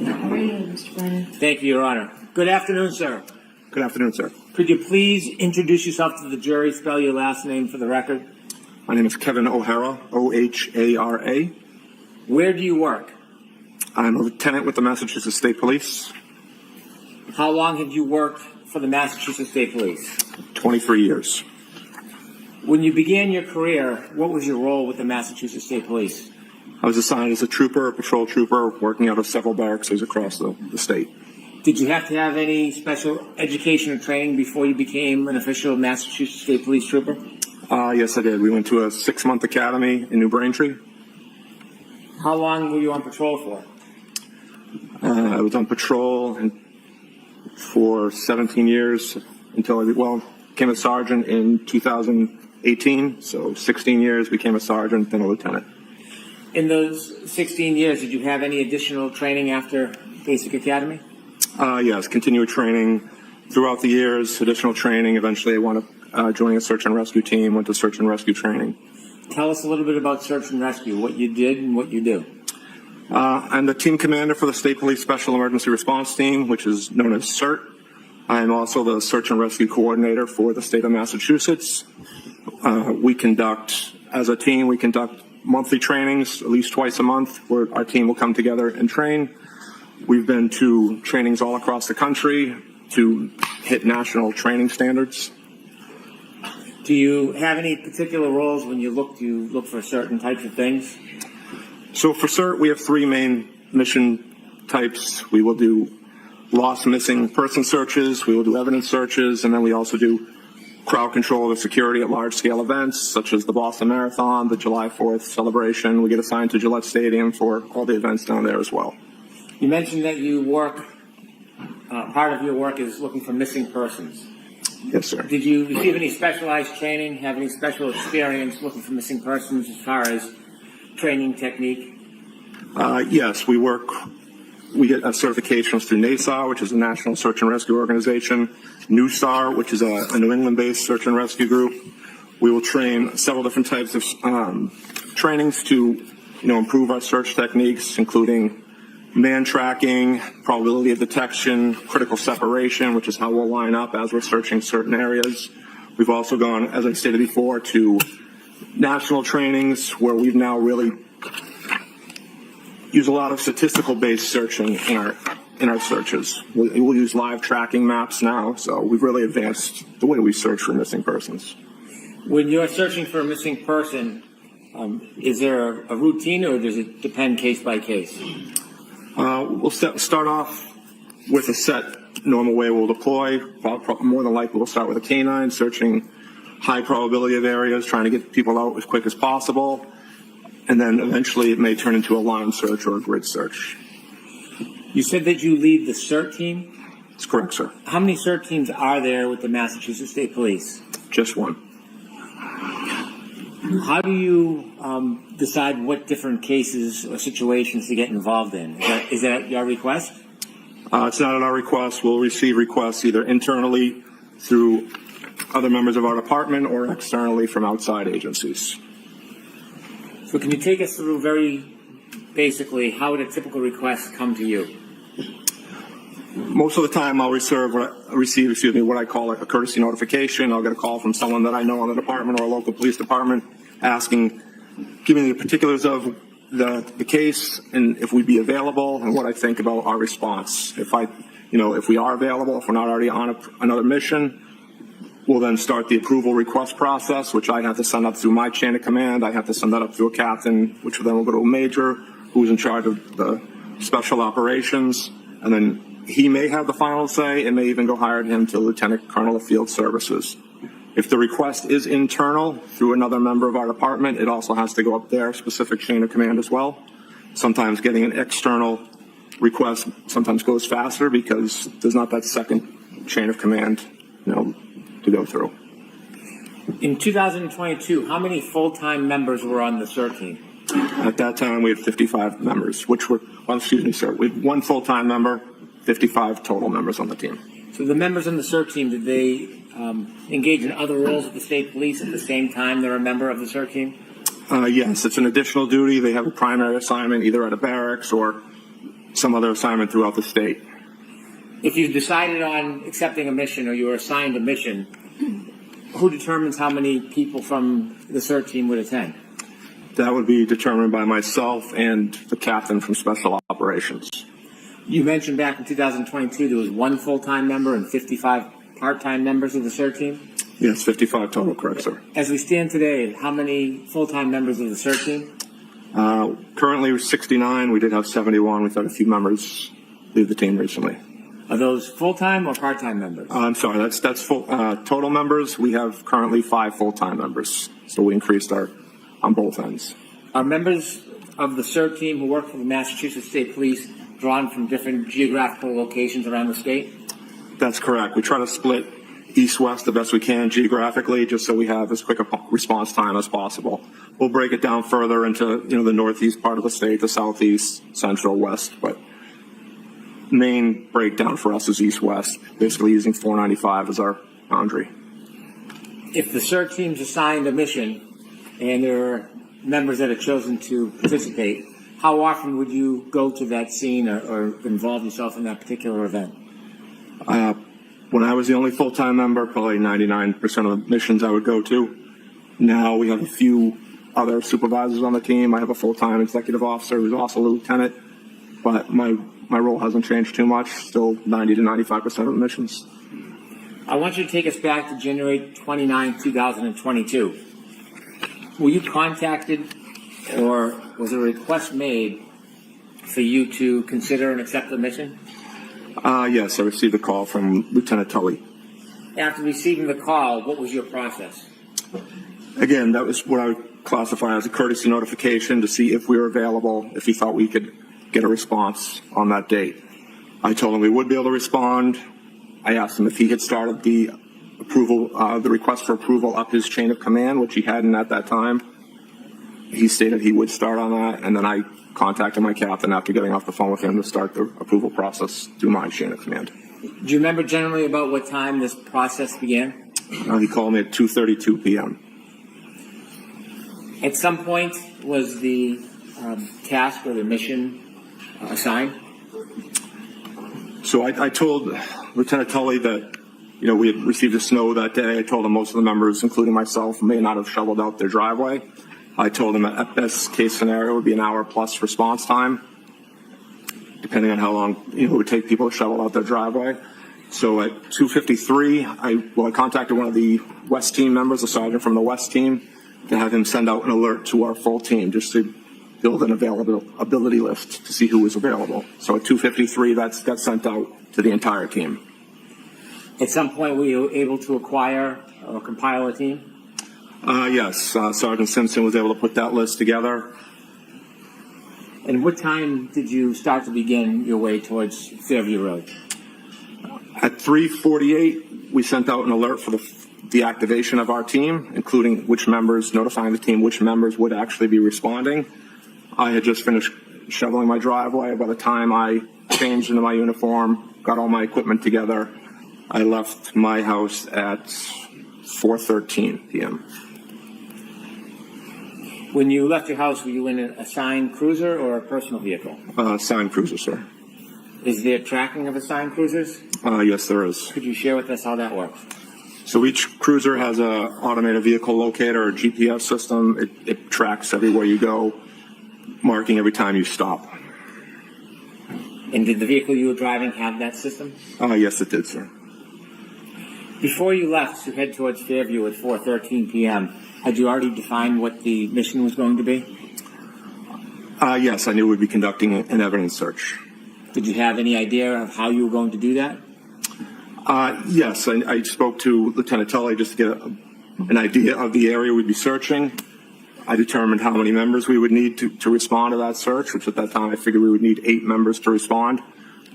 How are you, Mr. Brennan? Thank you, Your Honor. Good afternoon, sir. Good afternoon, sir. Could you please introduce yourself to the jury, spell your last name for the record? My name is Kevin O'Hara, O-H-A-R-A. Where do you work? I'm a lieutenant with the Massachusetts State Police. How long have you worked for the Massachusetts State Police? 23 years. When you began your career, what was your role with the Massachusetts State Police? I was assigned as a trooper, a patrol trooper, working out of several barracks across the state. Did you have to have any special education or training before you became an official Massachusetts State Police trooper? Yes, I did. We went to a 6-month academy in New Braintree. How long were you on patrol for? I was on patrol for 17 years until I became a sergeant in 2018. So 16 years, became a sergeant, then a lieutenant. In those 16 years, did you have any additional training after basic academy? Yes, continued training throughout the years, additional training. Eventually, I wound up joining a search and rescue team, went to search and rescue training. Tell us a little bit about search and rescue, what you did and what you do. I'm the team commander for the State Police Special Emergency Response Team, which is known as CERT. I am also the search and rescue coordinator for the state of Massachusetts. As a team, we conduct monthly trainings, at least twice a month, where our team will come together and train. We've been to trainings all across the country to hit national training standards. Do you have any particular roles when you look for certain types of things? So for CERT, we have 3 main mission types. We will do lost missing person searches, we will do evidence searches, and then we also do crowd control of security at large-scale events, such as the Boston Marathon, the July 4th celebration. We get assigned to Gillette Stadium for all the events down there as well. You mentioned that you work, part of your work is looking for missing persons. Yes, sir. Did you receive any specialized training, have any special experience looking for missing persons as far as training technique? Yes, we get certifications through NASAR, which is a National Search and Rescue Organization, NUSAR, which is a New England-based search and rescue group. We will train several different types of trainings to, improve our search techniques, including man tracking, probability of detection, critical separation, which is how we'll line up as we're searching certain areas. We've also gone, as I stated before, to national trainings where we've now really used a lot of statistical-based searching in our searches. We'll use live tracking maps now, so we've really advanced the way we search for missing persons. When you're searching for a missing person, is there a routine or does it depend case by case? We'll start off with a set normal way we'll deploy. More than likely, we'll start with a canine, searching high probability of areas, trying to get people out as quick as possible. And then eventually it may turn into a line search or a grid search. You said that you lead the CERT team? That's correct, sir. How many CERT teams are there with the Massachusetts State Police? Just one. How do you decide what different cases or situations to get involved in? Is that at your request? It's not at our request. We'll receive requests either internally through other members of our department or externally from outside agencies. So can you take us through very basically how would a typical request come to you? Most of the time I'll receive what I call a courtesy notification. I'll get a call from someone that I know in the department or a local police department giving me the particulars of the case and if we'd be available and what I think about our response. If we are available, if we're not already on another mission, we'll then start the approval request process, which I have to send up through my chain of command. I have to send that up through a captain, which then will go to a major who's in charge of the special operations. And then he may have the final say. It may even go higher than him to Lieutenant Colonel of Field Services. If the request is internal through another member of our department, it also has to go up their specific chain of command as well. Sometimes getting an external request sometimes goes faster because there's not that second chain of command, to go through. In 2022, how many full-time members were on the CERT team? At that time, we had 55 members, we had one full-time member, 55 total members on the team. So the members on the CERT team, did they engage in other roles at the state police at the same time they're a member of the CERT team? Yes, it's an additional duty. They have a primary assignment either at a barracks or some other assignment throughout the state. If you decided on accepting a mission or you were assigned a mission, who determines how many people from the CERT team would attend? That would be determined by myself and the captain from Special Operations. You mentioned back in 2022 there was one full-time member and 55 part-time members of the CERT team? Yes, 55 total, correct, sir. As we stand today, how many full-time members of the CERT team? Currently, we're 69. We did have 71. We've had a few members leave the team recently. Are those full-time or part-time members? I'm sorry, that's full, total members. We have currently 5 full-time members. So we increased our on both ends. Are members of the CERT team who work for the Massachusetts State Police drawn from different geographical locations around the state? That's correct. We try to split east-west the best we can geographically, just so we have as quick a response time as possible. We'll break it down further into the northeast part of the state, the southeast, central, west, but main breakdown for us is east-west, basically using 495 as our boundary. If the CERT team's assigned a mission and there are members that are chosen to participate, how often would you go to that scene or involve yourself in that particular event? When I was the only full-time member, probably 99% of the missions I would go to. Now we have a few other supervisors on the team. I have a full-time executive officer who's also a lieutenant, but my role hasn't changed too much, still 90 to 95% of the missions. I want you to take us back to January 29, 2022. Were you contacted or was a request made for you to consider and accept the mission? Yes, I received a call from Lieutenant Tully. After receiving the call, what was your process? Again, that was what I would classify as a courtesy notification to see if we were available, if he thought we could get a response on that date. I told him we would be able to respond. I asked him if he had started the the request for approval up his chain of command, which he hadn't at that time. He stated he would start on that, and then I contacted my captain after getting off the phone with him to start the approval process through my chain of command. Do you remember generally about what time this process began? He called me at 2:32 p.m. At some point, was the task or the mission assigned? So I told Lieutenant Tully that, we had received the snow that day. I told him most of the members, including myself, may not have shoveled out their driveway. I told him at best case scenario would be an hour plus response time, depending on how long it would take people to shovel out their driveway. So at 2:53, I contacted one of the West team members, a sergeant from the West team, to have him send out an alert to our full team just to build an availability list to see who was available. So at 2:53, that's sent out to the entire team. At some point, were you able to acquire or compile a team? Yes, Sergeant Simpson was able to put that list together. And what time did you start to begin your way towards Fairview Road? At 3:48, we sent out an alert for the activation of our team, including notifying the team which members would actually be responding. I had just finished shoveling my driveway. By the time I changed into my uniform, got all my equipment together, I left my house at 4:13 p.m. When you left your house, were you in an assigned cruiser or a personal vehicle? Assigned cruiser, sir. Is there tracking of assigned cruisers? Yes, there is. Could you share with us how that works? So each cruiser has a automated vehicle locator, a GPS system. It tracks everywhere you go, marking every time you stop. And did the vehicle you were driving have that system? Yes, it did, sir. Before you left to head towards Fairview at 4:13 p.m., had you already defined what the mission was going to be? Yes, I knew we'd be conducting an evidence search. Did you have any idea of how you were going to do that? Yes, I spoke to Lieutenant Tully just to get an idea of the area we'd be searching. I determined how many members we would need to respond to that search, which at that time I figured we would need 8 members to respond.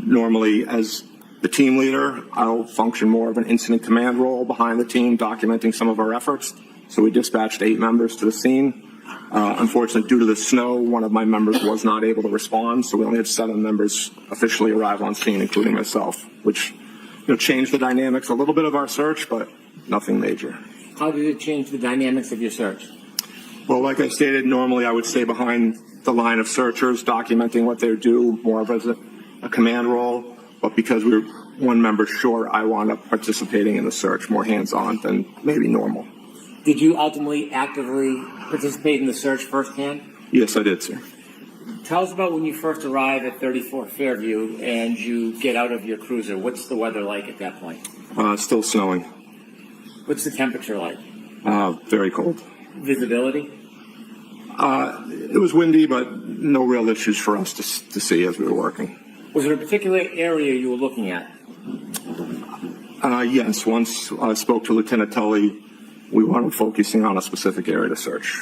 Normally, as the team leader, I'll function more of an incident command role behind the team, documenting some of our efforts. So we dispatched 8 members to the scene. Unfortunately, due to the snow, one of my members was not able to respond, so we only had 7 members officially arrive on scene, including myself, which changed the dynamics a little bit of our search, but nothing major. How did it change the dynamics of your search? Well, like I stated, normally I would stay behind the line of searchers, documenting what they do, more of as a command role, but because we were one member short, I wound up participating in the search more hands-on than maybe normal. Did you ultimately actively participate in the search firsthand? Yes, I did, sir. Tell us about when you first arrive at 34 Fairview and you get out of your cruiser. What's the weather like at that point? Still snowing. What's the temperature like? Very cold. Visibility? It was windy, but no real issues for us to see as we were working. Was there a particular area you were looking at? Yes, once I spoke to Lieutenant Tully, we wanted focusing on a specific area to search.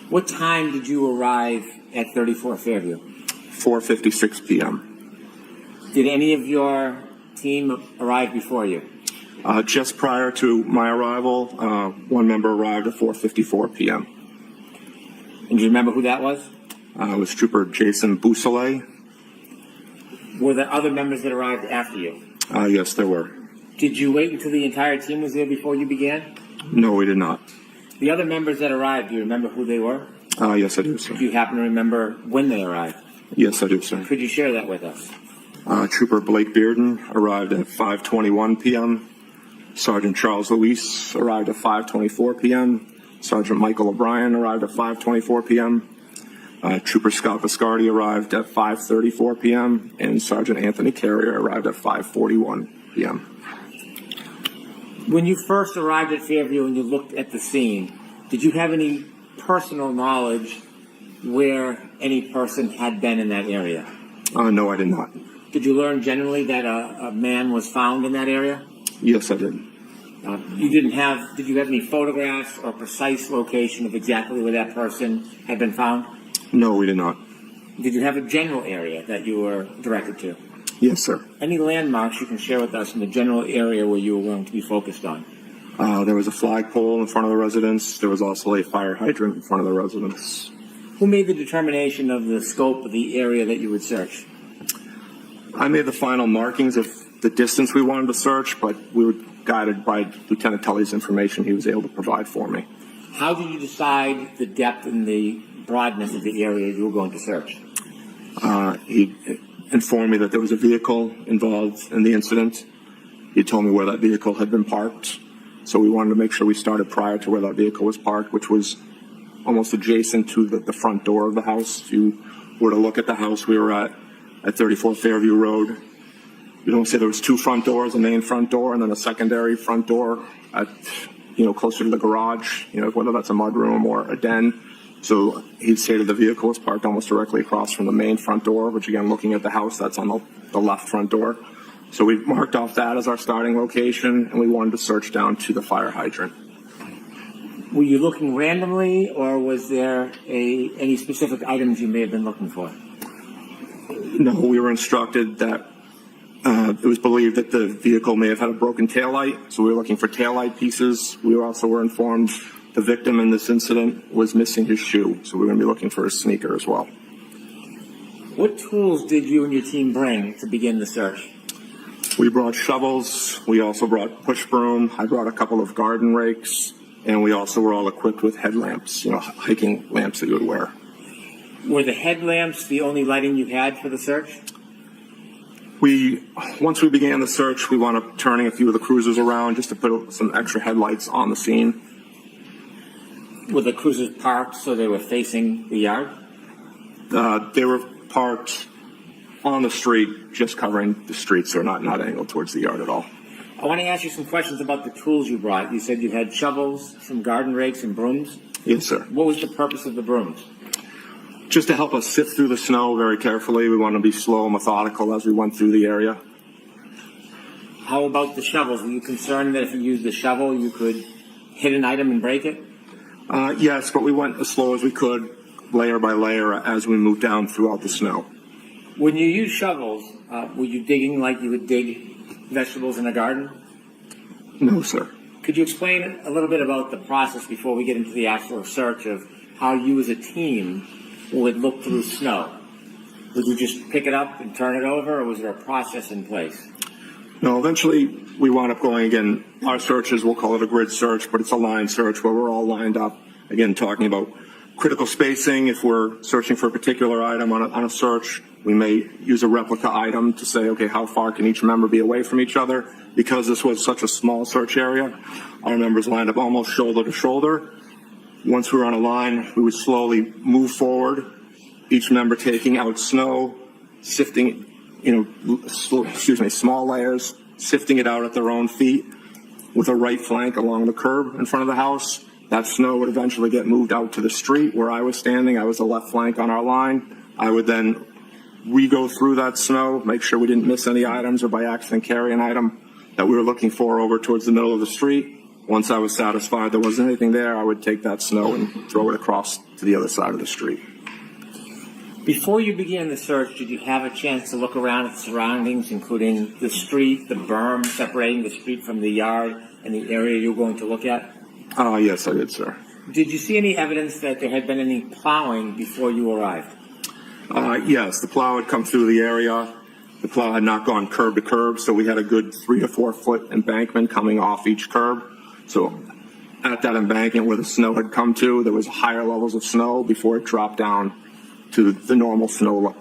What time did you arrive at 34 Fairview? 4:56 p.m. Did any of your team arrive before you? Just prior to my arrival, one member arrived at 4:54 p.m. And do you remember who that was? It was Trooper Jason Bousselet. Were there other members that arrived after you? Yes, there were. Did you wait until the entire team was there before you began? No, we did not. The other members that arrived, do you remember who they were? Yes, I do, sir. Do you happen to remember when they arrived? Yes, I do, sir. Could you share that with us? Trooper Blake Bearden arrived at 5:21 p.m. Sergeant Charles Luis arrived at 5:24 p.m. Sergeant Michael O'Brien arrived at 5:24 p.m. Trooper Scott Viscardi arrived at 5:34 p.m. and Sergeant Anthony Carrier arrived at 5:41 p.m. When you first arrived at Fairview and you looked at the scene, did you have any personal knowledge where any person had been in that area? No, I did not. Did you learn generally that a man was found in that area? Yes, I did. Did you have any photographs or precise location of exactly where that person had been found? No, we did not. Did you have a general area that you were directed to? Yes, sir. Any landmarks you can share with us in the general area where you were going to be focused on? There was a flagpole in front of the residence. There was also a fire hydrant in front of the residence. Who made the determination of the scope of the area that you would search? I made the final markings of the distance we wanted to search, but we were guided by Lieutenant Tully's information he was able to provide for me. How did you decide the depth and the broadness of the area you were going to search? He informed me that there was a vehicle involved in the incident. He told me where that vehicle had been parked. So we wanted to make sure we started prior to where that vehicle was parked, which was almost adjacent to the front door of the house. If you were to look at the house we were at 34 Fairview Road, you don't say there was two front doors, a main front door and then a secondary front door at, closer to the garage, whether that's a mudroom or a den. So he stated the vehicle was parked almost directly across from the main front door, which again, looking at the house, that's on the left front door. So we marked off that as our starting location, and we wanted to search down to the fire hydrant. Were you looking randomly, or was there any specific items you may have been looking for? No, we were instructed that it was believed that the vehicle may have had a broken taillight, so we were looking for taillight pieces. We also were informed the victim in this incident was missing his shoe, so we're going to be looking for his sneaker as well. What tools did you and your team bring to begin the search? We brought shovels. We also brought push broom. I brought a couple of garden rakes, and we also were all equipped with headlamps, hiking lamps that you would wear. Were the headlamps the only lighting you had for the search? Once we began the search, we wound up turning a few of the cruisers around just to put some extra headlights on the scene. Were the cruisers parked so they were facing the yard? They were parked on the street, just covering the street, so not angled towards the yard at all. I want to ask you some questions about the tools you brought. You said you had shovels, some garden rakes, and brooms? Yes, sir. What was the purpose of the brooms? Just to help us sift through the snow very carefully. We wanted to be slow and methodical as we went through the area. How about the shovels? Were you concerned that if you used the shovel, you could hit an item and break it? Yes, but we went as slow as we could, layer by layer, as we moved down throughout the snow. When you use shovels, were you digging like you would dig vegetables in a garden? No, sir. Could you explain a little bit about the process before we get into the actual search of how you as a team would look through snow? Would you just pick it up and turn it over, or was there a process in place? No, eventually we wound up going again. Our searches, we'll call it a grid search, but it's a line search where we're all lined up, again, talking about critical spacing. If we're searching for a particular item on a search, we may use a replica item to say, okay, how far can each member be away from each other? Because this was such a small search area, our members lined up almost shoulder to shoulder. Once we were on a line, we would slowly move forward, each member taking out snow, sifting, small layers, sifting it out at their own feet with a right flank along the curb in front of the house. That snow would eventually get moved out to the street where I was standing. I was the left flank on our line. I would then re-go through that snow, make sure we didn't miss any items or by accident carry an item that we were looking for over towards the middle of the street. Once I was satisfied there wasn't anything there, I would take that snow and throw it across to the other side of the street. Before you began the search, did you have a chance to look around at the surroundings, including the street, the berm separating the street from the yard, and the area you were going to look at? Yes, I did, sir. Did you see any evidence that there had been any plowing before you arrived? Yes, the plow had come through the area. The plow had not gone curb to curb, so we had a good 3 to 4 foot embankment coming off each curb. So at that embankment where the snow had come to, there was higher levels of snow before it dropped down to the normal snow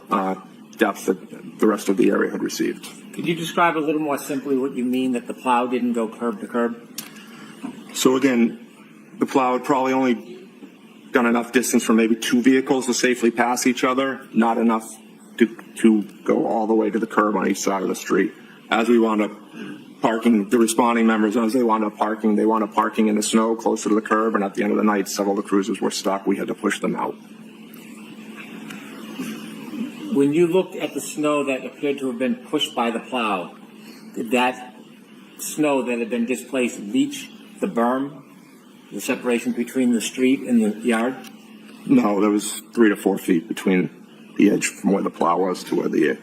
depth that the rest of the area had received. Could you describe a little more simply what you mean that the plow didn't go curb to curb? So again, the plow had probably only done enough distance for maybe 2 vehicles to safely pass each other, not enough to go all the way to the curb on each side of the street. As we wound up parking, the responding members, as they wound up parking in the snow closer to the curb, and at the end of the night, several of the cruisers were stuck. We had to push them out. When you looked at the snow that appeared to have been pushed by the plow, did that snow that had been displaced reach the berm, the separation between the street and the yard? No, there was 3 to 4 feet between the edge from where the plow was to where the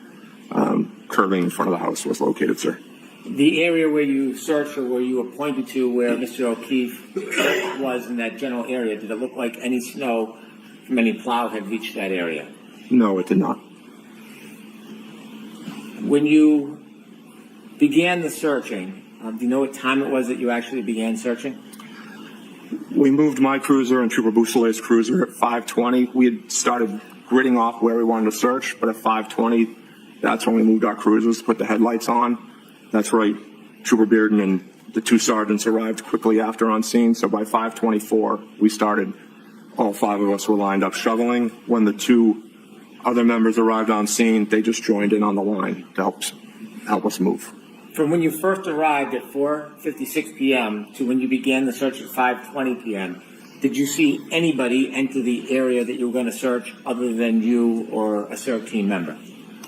curbing in front of the house was located, sir. The area where you searched or where you were pointed to where Mr. O'Keefe was in that general area, did it look like any snow from any plow had reached that area? No, it did not. When you began the searching, do you know what time it was that you actually began searching? We moved my cruiser and Trooper Boussolet's cruiser at 5:20. We had started gridding off where we wanted to search, but at 5:20, that's when we moved our cruisers to put the headlights on. That's right. Trooper Bearden and the 2 sergeants arrived quickly after on scene, so by 5:24, we started. All 5 of us were lined up shoveling. When the 2 other members arrived on scene, they just joined in on the line to help us move. From when you first arrived at 4:56 p.m. to when you began the search at 5:20 p.m., did you see anybody enter the area that you were going to search other than you or a CERT team member?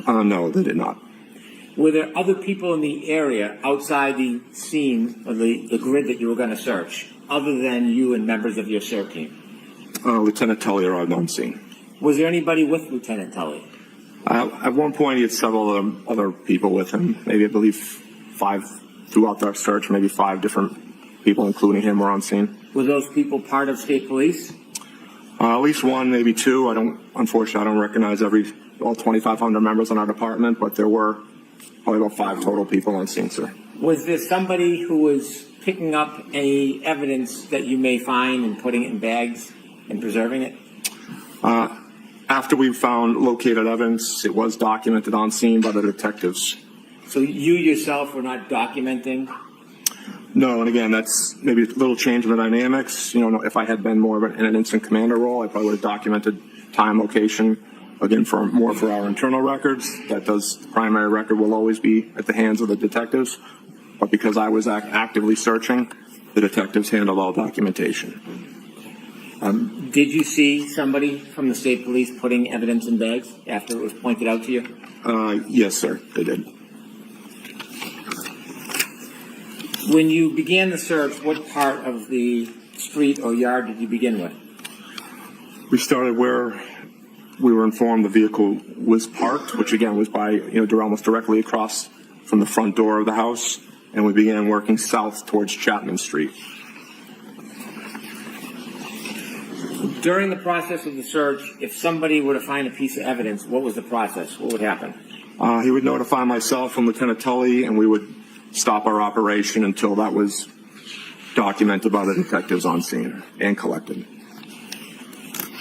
No, they did not. Were there other people in the area outside the scene or the grid that you were going to search other than you and members of your CERT team? Lieutenant Tully arrived on scene. Was there anybody with Lieutenant Tully? At one point, he had several other people with him. Maybe, I believe, 5 throughout our search. Maybe 5 different people, including him, were on scene. Were those people part of state police? At least 1, maybe 2. Unfortunately, I don't recognize all 2,500 members in our department, but there were probably about 5 total people on scene, sir. Was there somebody who was picking up any evidence that you may find and putting it in bags and preserving it? After we located evidence, it was documented on scene by the detectives. So you yourself were not documenting? No, and again, that's maybe a little change in the dynamics. If I had been more in an instant commander role, I probably would have documented time, location, again, for our internal records. The primary record will always be at the hands of the detectives. But because I was actively searching, the detectives handled all documentation. Did you see somebody from the state police putting evidence in bags after it was pointed out to you? Yes, sir, they did. When you began the search, what part of the street or yard did you begin with? We started where we were informed the vehicle was parked, which again was by, almost directly across from the front door of the house, and we began working south towards Chapman Street. During the process of the search, if somebody were to find a piece of evidence, what was the process? What would happen? He would notify myself and Lieutenant Tully, and we would stop our operation until that was documented by the detectives on scene and collected.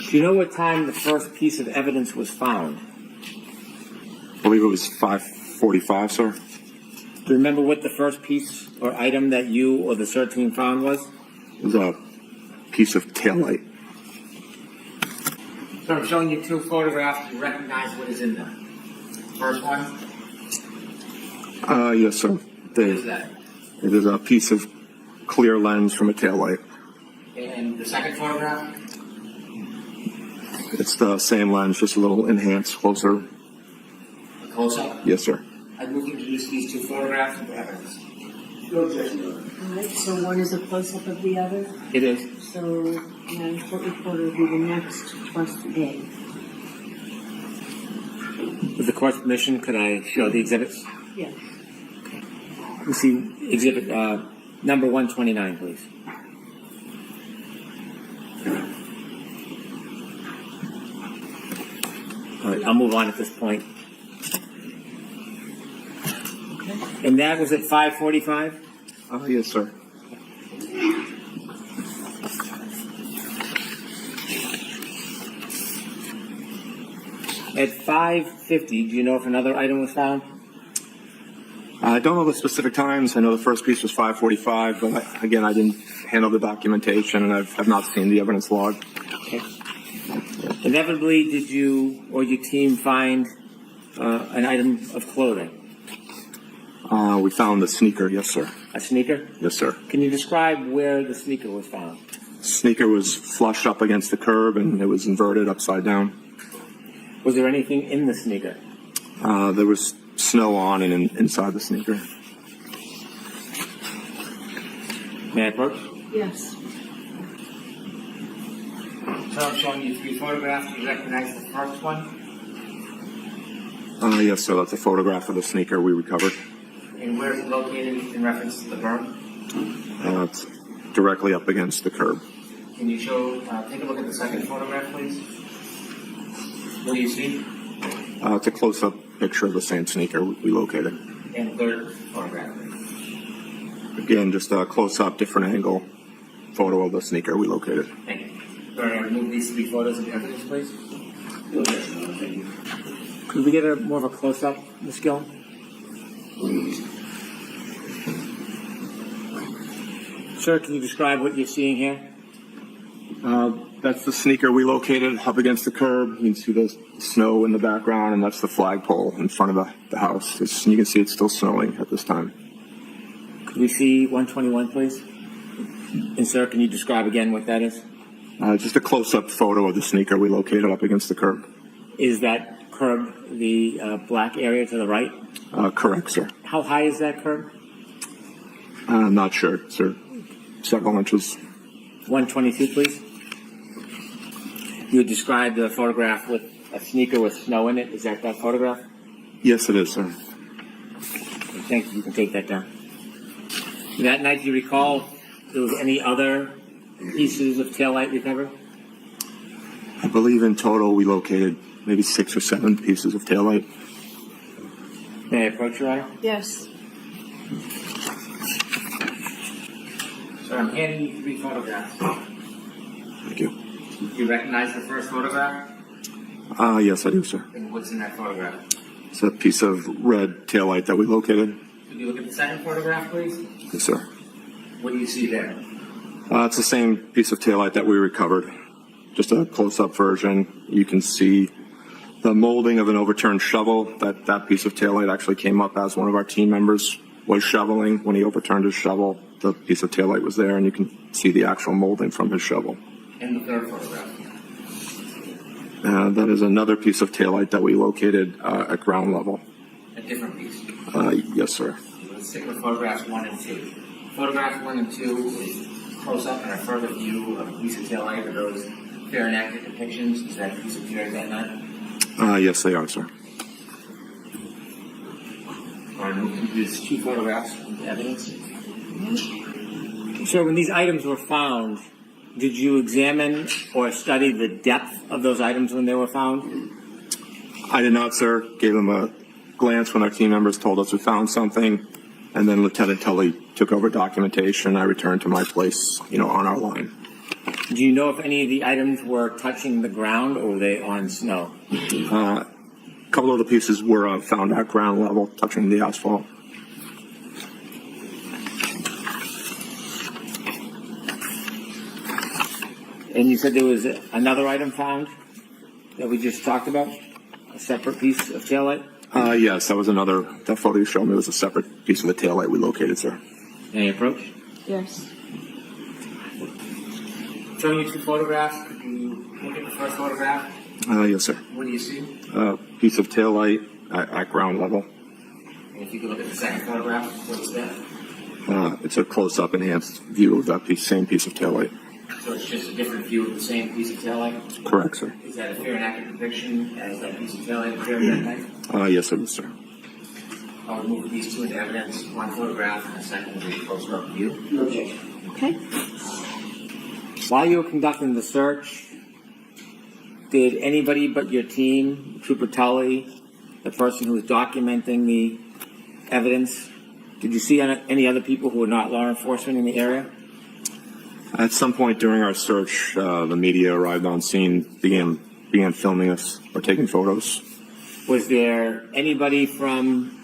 Do you know what time the first piece of evidence was found? I believe it was 5:45, sir. Do you remember what the first piece or item that you or the search team found was? It was a piece of taillight. So I'm showing you two photographs. You recognize what is in them. First one, Yes, sir. what is that? It is a piece of clear lens from a taillight. And the second photograph? It's the same lens, just a little enhanced, closer. A close-up? Yes, sir. I'd move to introduce these two photographs into evidence. All right, so one is a close-up of the other. It is. So, Madam Court Reporter will be the next question A. With the court's permission, could I show the exhibits? Yes. You see exhibit number 129, please. All right, I'll move on at this point. And that was at 5:45? Yes, sir. At 5:50, do you know if another item was found? I don't know the specific times. I know the first piece was 5:45, but again, I didn't handle the documentation, and I've not seen the evidence log. Okay. Inevitably, did you or your team find an item of clothing? We found the sneaker. Yes, sir. A sneaker? Yes, sir. Can you describe where the sneaker was found? Sneaker was flush up against the curb, and it was inverted upside down. Was there anything in the sneaker? There was snow on and inside the sneaker. May I approach? Yes. So I'm showing you three photographs. Do you recognize the first one? Yes, sir. That's a photograph of the sneaker we recovered. And where is it located in reference to the burn? It's directly up against the curb. Can you show, take a look at the second photograph, please? What do you see? It's a close-up picture of the same sneaker we located. And third photograph, please. Again, just a close-up, different angle photo of the sneaker we located. Thank you. All right, remove these three photos into evidence, please. Thank you. Could we get more of a close-up, Ms. Gill? Sir, can you describe what you're seeing here? That's the sneaker we located up against the curb. You can see the snow in the background, and that's the flagpole in front of the house. You can see it's still snowing at this time. Could we see 121, please? And sir, can you describe again what that is? Just a close-up photo of the sneaker we located up against the curb. Is that curb the black area to the right? Correct, sir. How high is that curb? I'm not sure, sir. Several inches. 122, please. You would describe the photograph with a sneaker with snow in it. Is that photograph? Yes, it is, sir. Thank you. You can take that down. That night, do you recall there was any other pieces of taillight recovered? I believe in total we located maybe 6 or 7 pieces of taillight. May I approach, Your Honor? Yes. So I'm handing you 3 photographs. Thank you. Do you recognize the first photograph? Yes, I do, sir. And what's in that photograph? It's a piece of red taillight that we located. Could you look at the second photograph, please? Yes, sir. What do you see there? It's the same piece of taillight that we recovered. Just a close-up version. You can see the molding of an overturned shovel. That piece of taillight actually came up as one of our team members was shoveling. When he overturned his shovel, the piece of taillight was there, and you can see the actual molding from his shovel. And the third photograph? That is another piece of taillight that we located at ground level. A different piece? Yes, sir. Let's stick with photographs 1 and 2. Photographs 1 and 2 is close-up and a further view of a piece of taillight. Are those fair and accurate depictions? Is that piece of taillight that night? Yes, they are, sir. All right, there's 2 photographs of evidence. So when these items were found, did you examine or study the depth of those items when they were found? I did not, sir. Gave them a glance when our team members told us we found something, and then Lieutenant Tully took over documentation. I returned to my place, on our line. Do you know if any of the items were touching the ground or were they on snow? A couple of the pieces were found at ground level, touching the asphalt. And you said there was another item found that we just talked about? A separate piece of taillight? Yes, that was another. That photo you showed me was a separate piece of the taillight we located, sir. Any approach? Yes. Showing you two photographs. Could you look at the first photograph? Yes, sir. What do you see? Piece of taillight at ground level. And if you could look at the second photograph, what's that? It's a close-up enhanced view of that same piece of taillight. So it's just a different view of the same piece of taillight? Correct, sir. Is that a fair and accurate depiction as that piece of taillight appeared that night? Yes, it is, sir. I'll remove these two into evidence. One photograph and a second will be close-up view. Okay. While you were conducting the search, did anybody but your team, Trooper Tully, the person who was documenting the evidence, did you see any other people who were not law enforcement in the area? At some point during our search, the media arrived on scene, began filming us or taking photos. Was there anybody from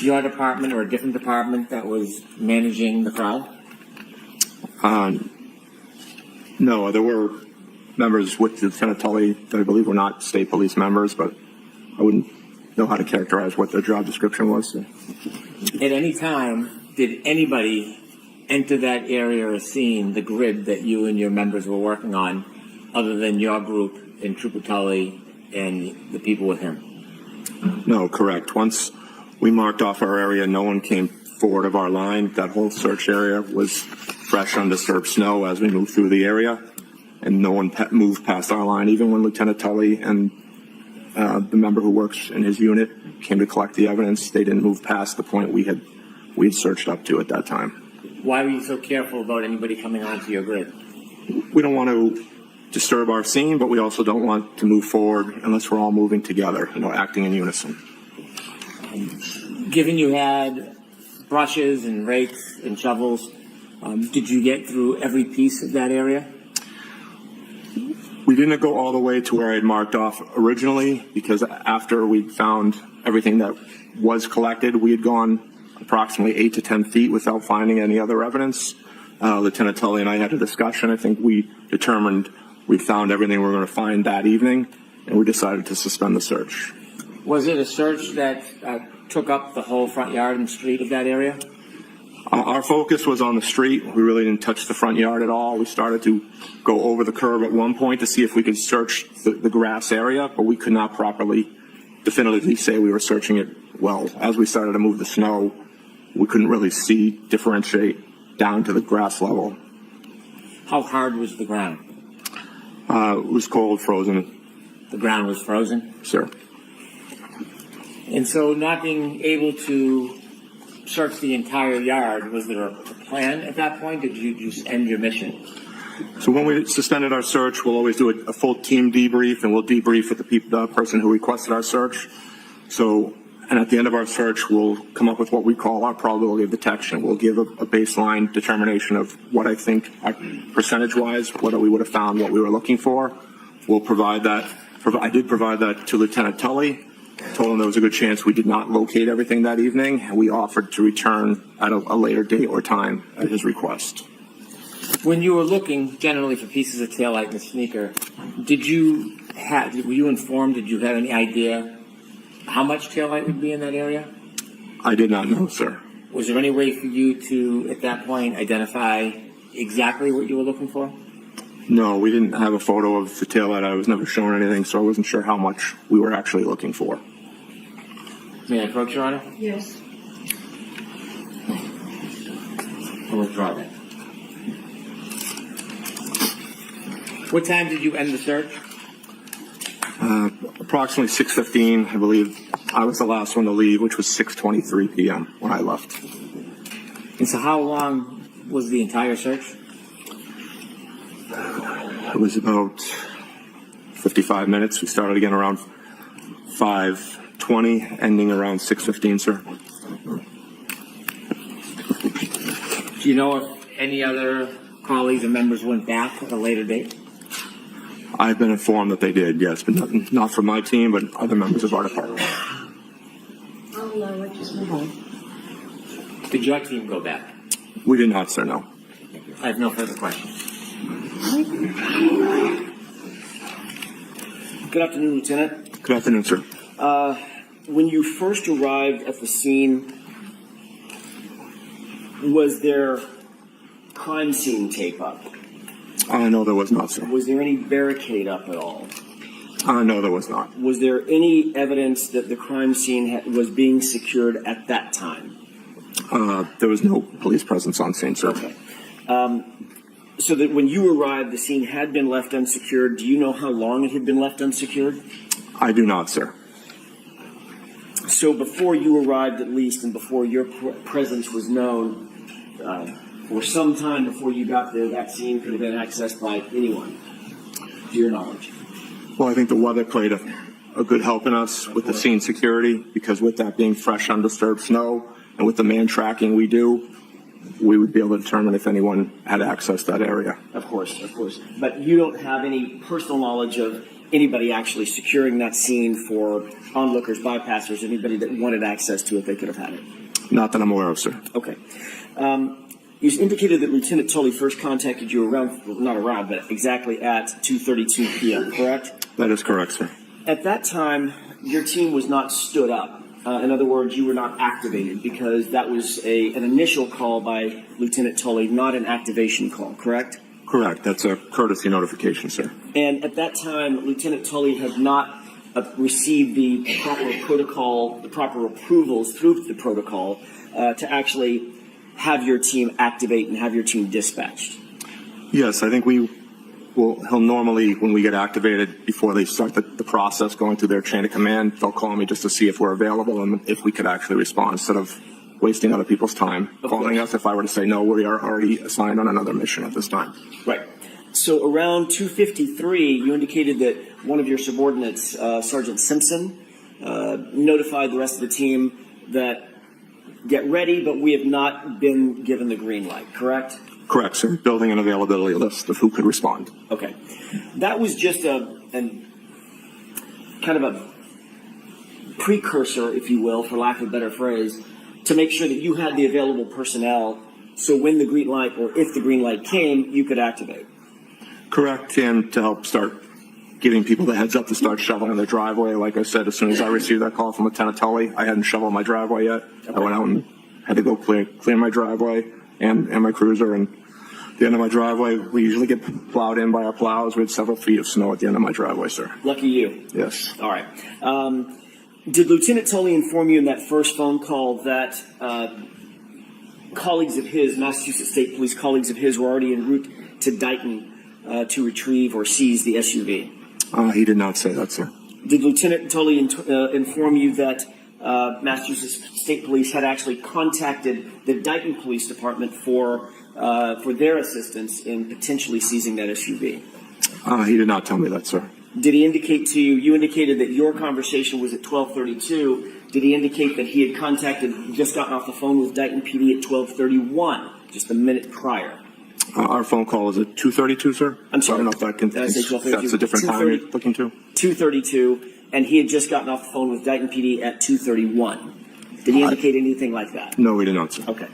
your department or a different department that was managing the crowd? No, there were members with Lieutenant Tully that I believe were not state police members, but I wouldn't know how to characterize what their job description was. So. At any time, did anybody enter that area or scene, the grid that you and your members were working on, other than your group and Trooper Tully and the people with him? No, correct. Once we marked off our area, no one came forward of our line. That whole search area was fresh, undisturbed snow as we moved through the area, and no one moved past our line. Even when Lieutenant Tully and the member who works in his unit came to collect the evidence, they didn't move past the point we had searched up to at that time. Why were you so careful about anybody coming onto your grid? We don't want to disturb our scene, but we also don't want to move forward unless we're all moving together, acting in unison. Given you had brushes and rakes and shovels, did you get through every piece of that area? We didn't go all the way to where I had marked off originally, because after we found everything that was collected, we had gone approximately 8 to 10 feet without finding any other evidence. Lieutenant Tully and I had a discussion. I think we determined we found everything we were going to find that evening, and we decided to suspend the search. Was it a search that took up the whole front yard and street of that area? Our focus was on the street. We really didn't touch the front yard at all. We started to go over the curb at one point to see if we could search the grass area, but we could not properly definitively say we were searching it well. As we started to move the snow, we couldn't really differentiate down to the grass level. How hard was the ground? It was cold, frozen. The ground was frozen? Sir. And so not being able to search the entire yard, was there a plan at that point? Did you just end your mission? So when we suspended our search, we'll always do a full team debrief, and we'll debrief with the person who requested our search. And at the end of our search, we'll come up with what we call our probability of detection. We'll give a baseline determination of what I think, percentage-wise, what we would have found, what we were looking for. We'll provide that. I did provide that to Lieutenant Tully. Told him there was a good chance we did not locate everything that evening, and we offered to return at a later date or time at his request. When you were looking generally for pieces of taillight in the sneaker, were you informed, did you have any idea how much taillight would be in that area? I did not know, sir. Was there any way for you to, at that point, identify exactly what you were looking for? No, we didn't have a photo of the taillight. I was never shown anything, so I wasn't sure how much we were actually looking for. May I approach, Your Honor? Yes. I'll withdraw that. What time did you end the search? Approximately 6:15, I believe. I was the last one to leave, which was 6:23 p.m. when I left. And so how long was the entire search? It was about 55 minutes. We started again around 5:20, ending around 6:15, sir. Do you know if any other colleagues and members went back at a later date? I've been informed that they did, yes, but not from my team, but other members of our department. Oh, no, let's just move on. Did your team go back? We did not, sir, no. I have no further questions. Good afternoon, Lieutenant. Good afternoon, sir. When you first arrived at the scene, was there crime scene tape up? No, there was not, sir. Was there any barricade up at all? No, there was not. Was there any evidence that the crime scene was being secured at that time? There was no police presence on scene, sir. Okay. So that when you arrived, the scene had been left unsecured. Do you know how long it had been left unsecured? I do not, sir. So before you arrived, at least, and before your presence was known, or some time before you got there, that scene could have been accessed by anyone, to your knowledge? Well, I think the weather played a good help in us with the scene security, because with that being fresh, undisturbed snow, and with the man tracking we do, we would be able to determine if anyone had access to that area. Of course, of course. But you don't have any personal knowledge of anybody actually securing that scene for onlookers, bypassers, anybody that wanted access to it, they could have had it? Not that I'm aware of, sir. Okay. You indicated that Lieutenant Tully first contacted you but exactly at 2:32 p.m., correct? That is correct, sir. At that time, your team was not stood up. In other words, you were not activated because that was an initial call by Lieutenant Tully, not an activation call, correct? Correct. That's a courtesy notification, sir. And at that time, Lieutenant Tully had not received the proper protocol, the proper approvals through the protocol to actually have your team activate and have your team dispatched. Yes, I think he'll normally, when we get activated, before they start the process going through their chain of command, they'll call me just to see if we're available and if we could actually respond instead of wasting other people's time calling us if I were to say, no, we are already assigned on another mission at this time. Right. So around 2:53, you indicated that one of your subordinates, Sergeant Simpson, notified the rest of the team that get ready, but we have not been given the green light, correct? Correct, sir. Building an availability list of who could respond. Okay. That was just kind of a precursor, if you will, for lack of a better phrase, to make sure that you had the available personnel so when the green light, or if the green light came, you could activate. Correct, and to help start giving people the heads up to start shoveling their driveway. Like I said, as soon as I received that call from Lieutenant Tully, I hadn't shoveled my driveway yet. Okay. I went out and had to go clear my driveway and my cruiser, and at the end of my driveway, we usually get plowed in by our plows. We had several feet of snow at the end of my driveway, sir. Lucky you. Yes. All right. Did Lieutenant Tully inform you in that first phone call that colleagues of his, Massachusetts State Police colleagues of his, were already en route to Dighton to retrieve or seize the SUV? He did not say that, sir. Did Lieutenant Tully inform you that Massachusetts State Police had actually contacted the Dighton Police Department for their assistance in potentially seizing that SUV? He did not tell me that, sir. Did he indicate to you, you indicated that your conversation was at 12:32. Did he indicate that he had just gotten off the phone with Dighton PD at 12:31, just a minute prior? Our phone call is at 2:32, sir. I'm sorry. I don't know if that can, that's a different time you're looking to. 2:32, and he had just gotten off the phone with Dighton PD at 2:31. Did he indicate anything like that? No, we did not, sir. Okay.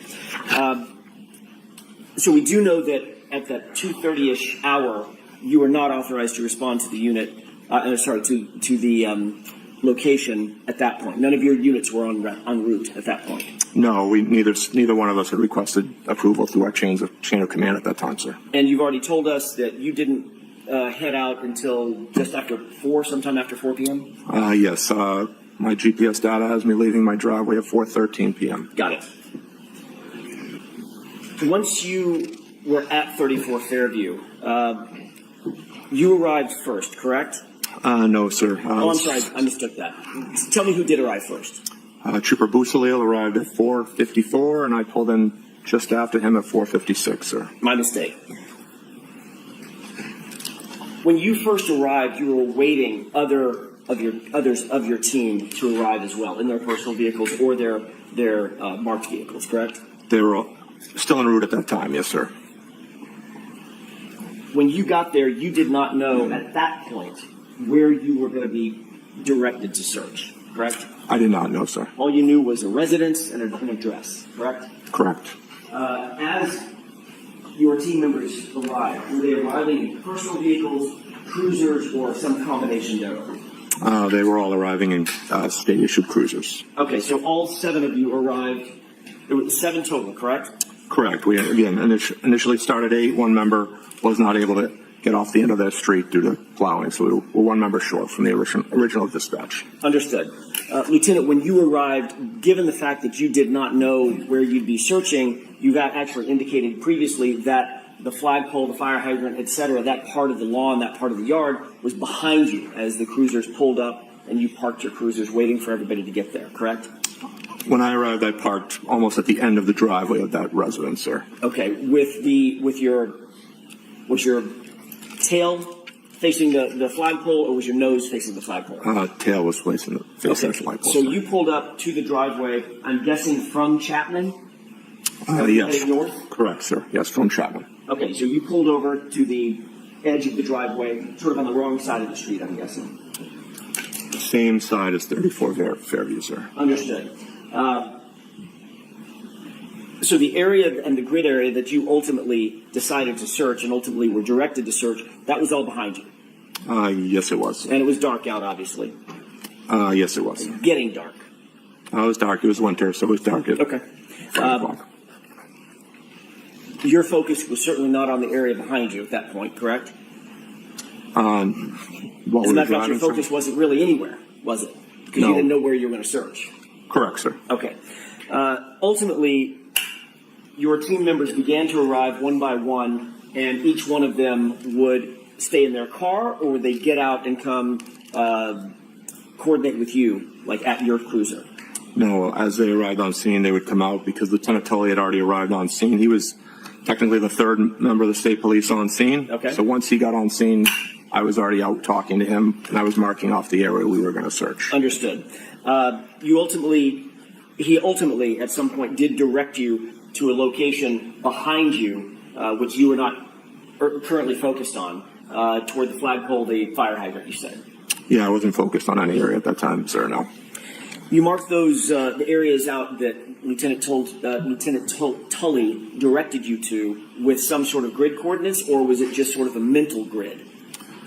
So we do know that at that 2:30-ish hour, you were not authorized to respond to the unit, to the location at that point. None of your units were en route at that point. No, neither one of us had requested approval through our chain of command at that time, sir. And you've already told us that you didn't head out until just after 4, sometime after 4 p.m.? Yes. My GPS data has me leaving my driveway at 4:13 p.m. Got it. Once you were at 34 Fairview, you arrived first, correct? No, sir. I'm sorry, I mistook that. Tell me who did arrive first. Trooper Busalil arrived at 4:54, and I pulled in just after him at 4:56, sir. My mistake. When you first arrived, you were awaiting others of your team to arrive as well in their personal vehicles or their marked vehicles, correct? They were still en route at that time, yes, sir. when you got there, you did not know at that point where you were going to be directed to search, correct? I did not know, sir. All you knew was a residence and an address, correct? Correct. As your team members arrived, were they arriving in personal vehicles, cruisers, or some combination thereof? They were all arriving in state-issued cruisers. Okay, so all 7 of you arrived. There were 7 total, correct? Correct. We, again, initially started 8. One member was not able to get off the end of that street due to plowing, so we were 1 member short from the original dispatch. Understood. Lieutenant, when you arrived, given the fact that you did not know where you'd be searching, you got actually indicated previously that the flagpole, the fire hydrant, etc., that part of the lawn, that part of the yard was behind you as the cruisers pulled up and you parked your cruisers waiting for everybody to get there, correct? When I arrived, I parked almost at the end of the driveway of that residence, sir. Okay, was your tail facing the flagpole, or was your nose facing the flagpole? Tail was facing the flagpole. So you pulled up to the driveway, I'm guessing from Chapman? Yes. Heading north? Correct, sir. Yes, from Chapman. Okay, so you pulled over to the edge of the driveway, sort of on the wrong side of the street, I'm guessing. Same side as 34 Fairview, sir. Understood. So the area and the grid area that you ultimately decided to search and ultimately were directed to search, that was all behind you? Yes, it was. And it was dark out, obviously? Yes, it was. Getting dark? It was dark. It was winter, so it was dark. Okay. 5 o'clock. Your focus was certainly not on the area behind you at that point, correct? As a matter of fact, your focus wasn't really anywhere, was it? Because you didn't know where you were going to search. Correct, sir. Okay. Ultimately, your team members began to arrive one by one, and each one of them would stay in their car, or would they get out and come coordinate with you, like at your cruiser? No, as they arrived on scene, they would come out because Lieutenant Tully had already arrived on scene. He was technically the 3rd member of the state police on scene. Okay. So once he got on scene, I was already out talking to him, and I was marking off the area we were going to search. Understood. He ultimately, at some point, did direct you to a location behind you, which you were not currently focused on, toward the flagpole, the fire hydrant, you said. Yeah, I wasn't focused on any area at that time, sir, no. You marked those the areas out that Lieutenant Tully directed you to with some sort of grid coordinates, or was it just sort of a mental grid?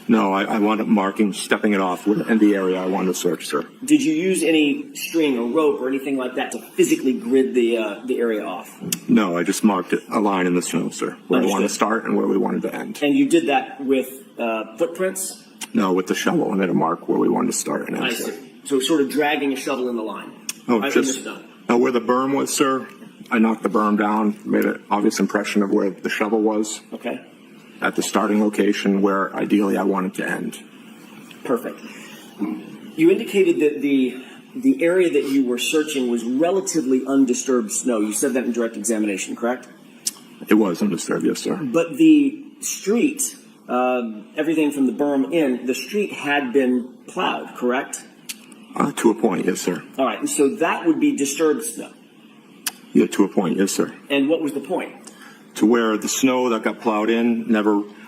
No, I wound up marking, stepping it off in the area I wanted to search, sir. Did you use any string or rope or anything like that to physically grid the area off? No, I just marked a line in the snow, sir, where I wanted to start and where we wanted to end. And you did that with footprints? No, with the shovel, and then a mark where we wanted to start and end. I see. So sort of dragging a shovel in the line. Where the berm was, sir, I knocked the berm down, made an obvious impression of where the shovel was. Okay. At the starting location where ideally I wanted to end. Perfect. You indicated that the area that you were searching was relatively undisturbed snow. You said that in direct examination, correct? It was undisturbed, yes, sir. But the street, everything from the berm in, the street had been plowed, correct? To a point, yes, sir. All right, and so that would be disturbed snow. Yeah, to a point, yes, sir. And what was the point? To where the snow that got plowed in,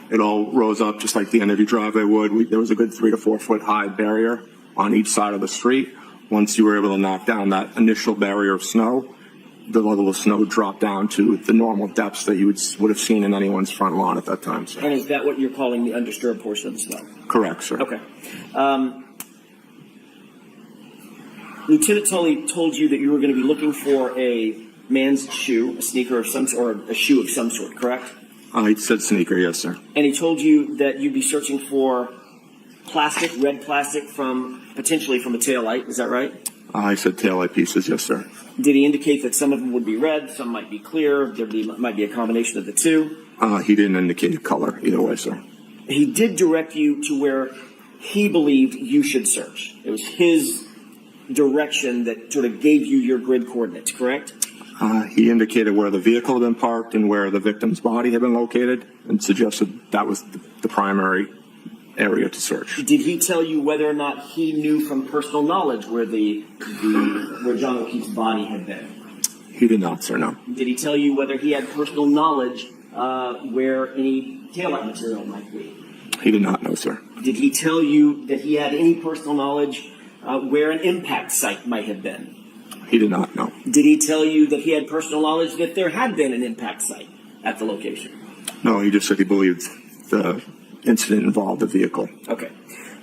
it all rose up just like the end of your driveway would. There was a good 3 to 4 foot high barrier on each side of the street. Once you were able to knock down that initial barrier of snow, the level of snow dropped down to the normal depths that you would have seen in anyone's front lawn at that time, sir. And is that what you're calling the undisturbed portion of the snow? Correct, sir. Okay. Lieutenant Tully told you that you were going to be looking for a man's shoe, a sneaker of some sort, or a shoe of some sort, correct? He said sneaker, yes, sir. And he told you that you'd be searching for plastic, red plastic, potentially from a taillight. Is that right? I said taillight pieces, yes, sir. Did he indicate that some of them would be red, some might be clear, might be a combination of the two? He didn't indicate a color either way, sir. He did direct you to where he believed you should search. It was his direction that sort of gave you your grid coordinates, correct? He indicated where the vehicle had been parked and where the victim's body had been located and suggested that was the primary area to search. Did he tell you whether or not he knew from personal knowledge where where John O'Keefe's body had been? He did not, sir, no. Did he tell you whether he had personal knowledge where any taillight material might be? He did not know, sir. Did he tell you that he had any personal knowledge where an impact site might have been? He did not know. Did he tell you that he had personal knowledge that there had been an impact site at the location? No, he just said he believed the incident involved the vehicle. Okay.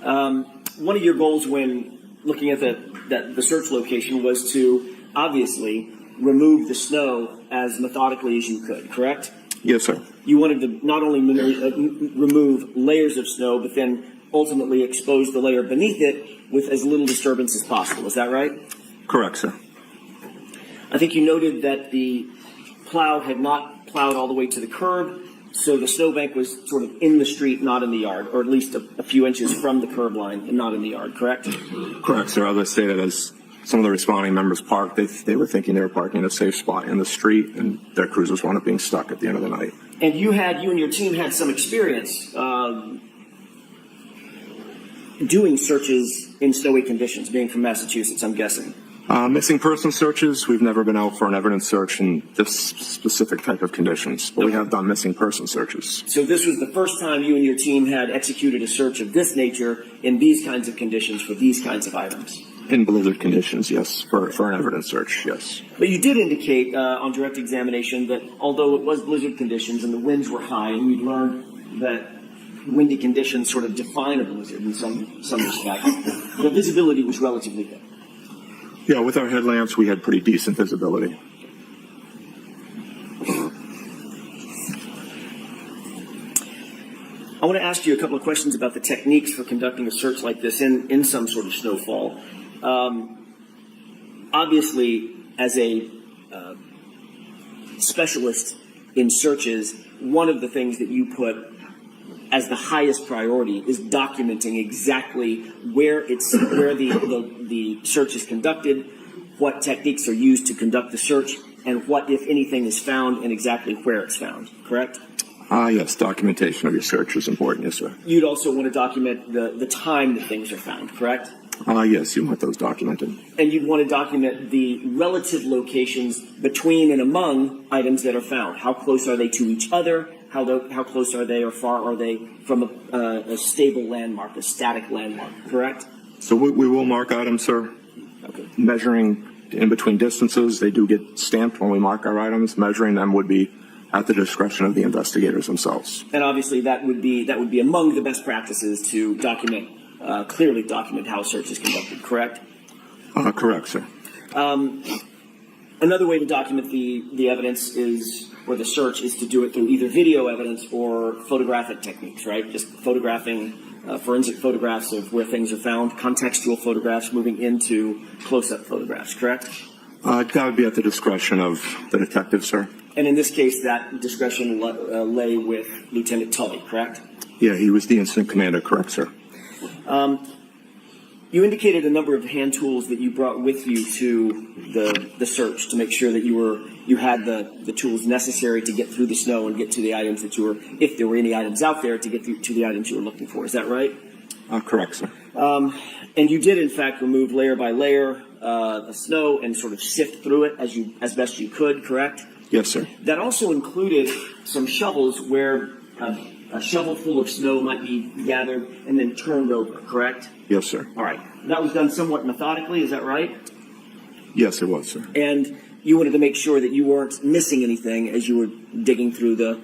One of your goals when looking at the search location was to obviously remove the snow as methodically as you could, correct? Yes, sir. You wanted to not only remove layers of snow, but then ultimately expose the layer beneath it with as little disturbance as possible. Is that right? Correct, sir. I think you noted that the plow had not plowed all the way to the curb, so the snowbank was sort of in the street, not in the yard, or at least a few inches from the curb line and not in the yard, correct? Correct, sir. As I stated, as some of the responding members parked, they were thinking they were parking in a safe spot in the street, and their cruisers wound up being stuck at the end of the night. And you and your team had some experience doing searches in snowy conditions, being from Massachusetts, I'm guessing. Missing person searches, we've never been out for an evidence search in this specific type of conditions, but we have done missing person searches. So this was the first time you and your team had executed a search of this nature in these kinds of conditions for these kinds of items? In blizzard conditions, yes, for an evidence search, yes. But you did indicate on direct examination that although it was blizzard conditions and the winds were high, and we'd learned that windy conditions sort of define a blizzard in some respects, the visibility was relatively good. Yeah, with our headlamps, we had pretty decent visibility. I want to ask you a couple of questions about the techniques for conducting a search like this in some sort of snowfall. Obviously, as a specialist in searches, one of the things that you put as the highest priority is documenting exactly where the search is conducted, what techniques are used to conduct the search, and what, if anything, is found and exactly where it's found, correct? Yes, documentation of your search is important, yes, sir. You'd also want to document the time that things are found, correct? Yes, you want those documented. And you'd want to document the relative locations between and among items that are found. How close are they to each other? How close are they or far are they from a stable landmark, a static landmark, correct? So we will mark items, sir. Okay. Measuring in between distances, they do get stamped when we mark our items. Measuring them would be at the discretion of the investigators themselves. And obviously that would be among the best practices to clearly document how a search is conducted, correct? Correct, sir. Another way to document the evidence or the search is to do it through either video evidence or photographic techniques, right? Just photographing, forensic photographs of where things are found, contextual photographs moving into close-up photographs, correct? That would be at the discretion of the detective, sir. And in this case, that discretion lay with Lieutenant Tully, correct? Yeah, he was the incident commander, correct, sir. You indicated a number of hand tools that you brought with you to the search to make sure that you had the tools necessary to get through the snow and get to the items that if there were any items out there, to get to the items you were looking for. Is that right? Correct, sir. And you did, in fact, remove layer by layer of snow and sort of sift through it as best you could, correct? Yes, sir. That also included some shovels where a shovel full of snow might be gathered and then turned over, correct? Yes, sir. All right. That was done somewhat methodically, is that right? Yes, it was, sir. And you wanted to make sure that you weren't missing anything as you were digging through the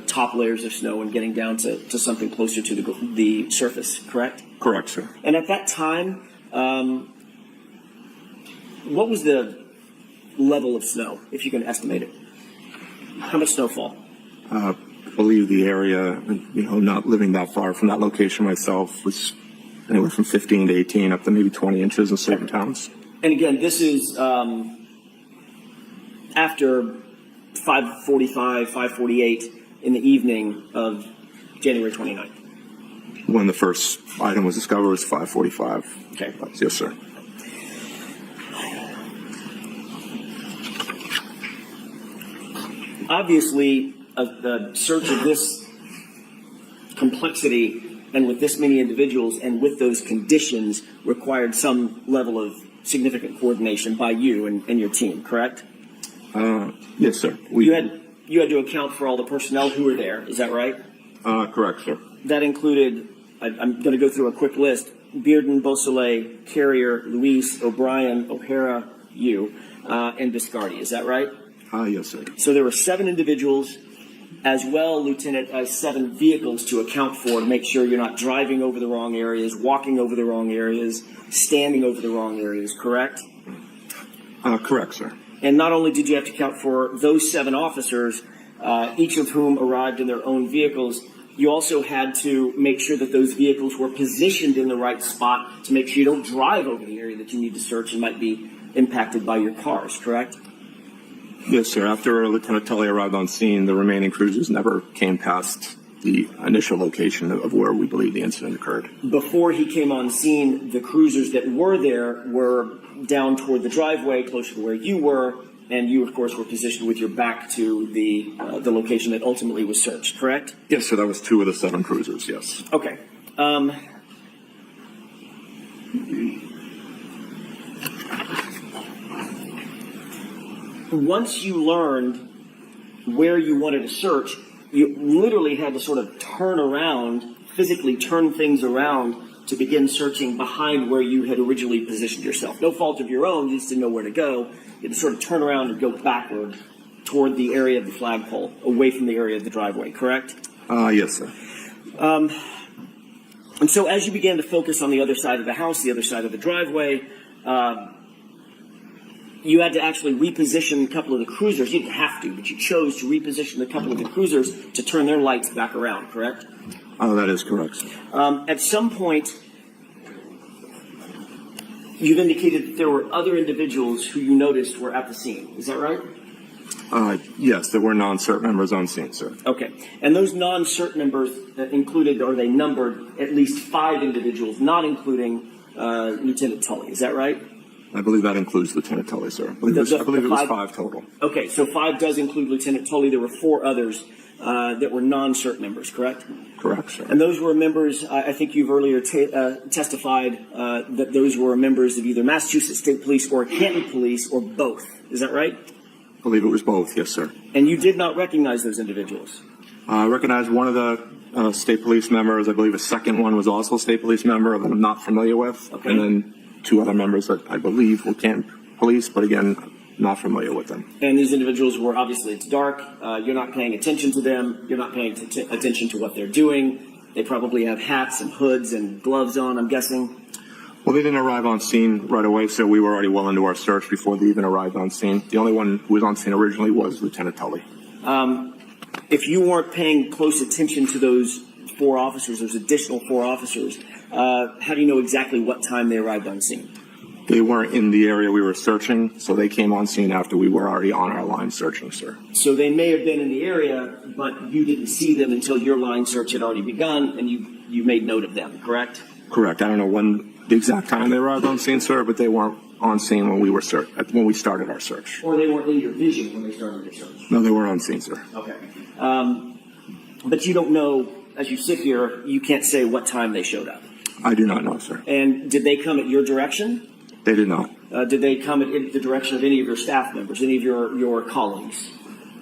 top layers of snow and getting down to something closer to the surface, correct? Correct, sir. And at that time, what was the level of snow, if you can estimate it? How much snowfall? I believe the area, not living that far from that location myself, was anywhere from 15 to 18 up to maybe 20 inches in certain towns. And again, this is after 5:45, 5:48 in the evening of January 29th. When the first item was discovered, it was 5:45. Okay. Yes, sir. Obviously, a search of this complexity and with this many individuals and with those conditions required some level of significant coordination by you and your team, correct? Yes, sir. You you had to account for all the personnel who were there. Is that right? Correct, sir. That included, I'm going to go through a quick list: Bearden, Beausoleil, Carrier, Luis, O'Brien, O'Hara, you, and Biscardi. Is that right? Yes, sir. So there were 7 individuals, as well, Lieutenant, as 7 vehicles to account for, to make sure you're not driving over the wrong areas, walking over the wrong areas, standing over the wrong areas, correct? Correct, sir. And not only did you have to account for those 7 officers, each of whom arrived in their own vehicles, you also had to make sure that those vehicles were positioned in the right spot to make sure you don't drive over the area that you need to search and might be impacted by your cars, correct? Yes, sir. After Lieutenant Tully arrived on scene, the remaining cruisers never came past the initial location of where we believe the incident occurred. Before he came on scene, the cruisers that were there were down toward the driveway, closer to where you were, and you, of course, were positioned with your back to the location that ultimately was searched, correct? Yes, sir. That was 2 of the 7 cruisers, yes. Okay. Once you learned where you wanted to search, you literally had to sort of turn around, physically turn things around to begin searching behind where you had originally positioned yourself. No fault of your own, you just didn't know where to go. You had to sort of turn around and go backward toward the area of the flagpole, away from the area of the driveway, correct? Yes, sir. And so as you began to focus on the other side of the house, the other side of the driveway, you had to actually reposition a couple of the cruisers. You didn't have to, but you chose to reposition a couple of the cruisers to turn their lights back around, correct? That is correct, sir. At some point, you've indicated that there were other individuals who you noticed were at the scene. Is that right? Yes, there were non-cert members on scene, sir. Okay. And those non-cert members included, or they numbered, at least 5 individuals, not including Lieutenant Tully. Is that right? I believe that includes Lieutenant Tully, sir. I believe it was 5 total. Okay, so 5 does include Lieutenant Tully. There were 4 others that were non-cert members, correct? Correct, sir. And those were members, I think you've earlier testified that those were members of either Massachusetts State Police or Canton Police or both. Is that right? I believe it was both, yes, sir. And you did not recognize those individuals? I recognized one of the state police members. I believe a second one was also a state police member that I'm not familiar with. Okay. And then 2 other members that I believe were Canton Police, but again, not familiar with them. And these individuals were, obviously, it's dark. You're not paying attention to them. You're not paying attention to what they're doing. They probably have hats and hoods and gloves on, I'm guessing. Well, they didn't arrive on scene right away, so we were already well into our search before they even arrived on scene. The only one who was on scene originally was Lieutenant Tully. If you weren't paying close attention to those 4 officers, those additional 4 officers, how do you know exactly what time they arrived on scene? They weren't in the area we were searching, so they came on scene after we were already on our line searching, sir. So they may have been in the area, but you didn't see them until your line search had already begun, and you made note of them, correct? Correct. I don't know the exact time they arrived on scene, sir, but they weren't on scene when we started our search. Or they weren't in your vision when they started their search? No, they were on scene, sir. Okay. But you don't know, as you sit here, you can't say what time they showed up. I do not know, sir. And did they come at your direction? They did not. Did they come at the direction of any of your staff members, any of your colleagues?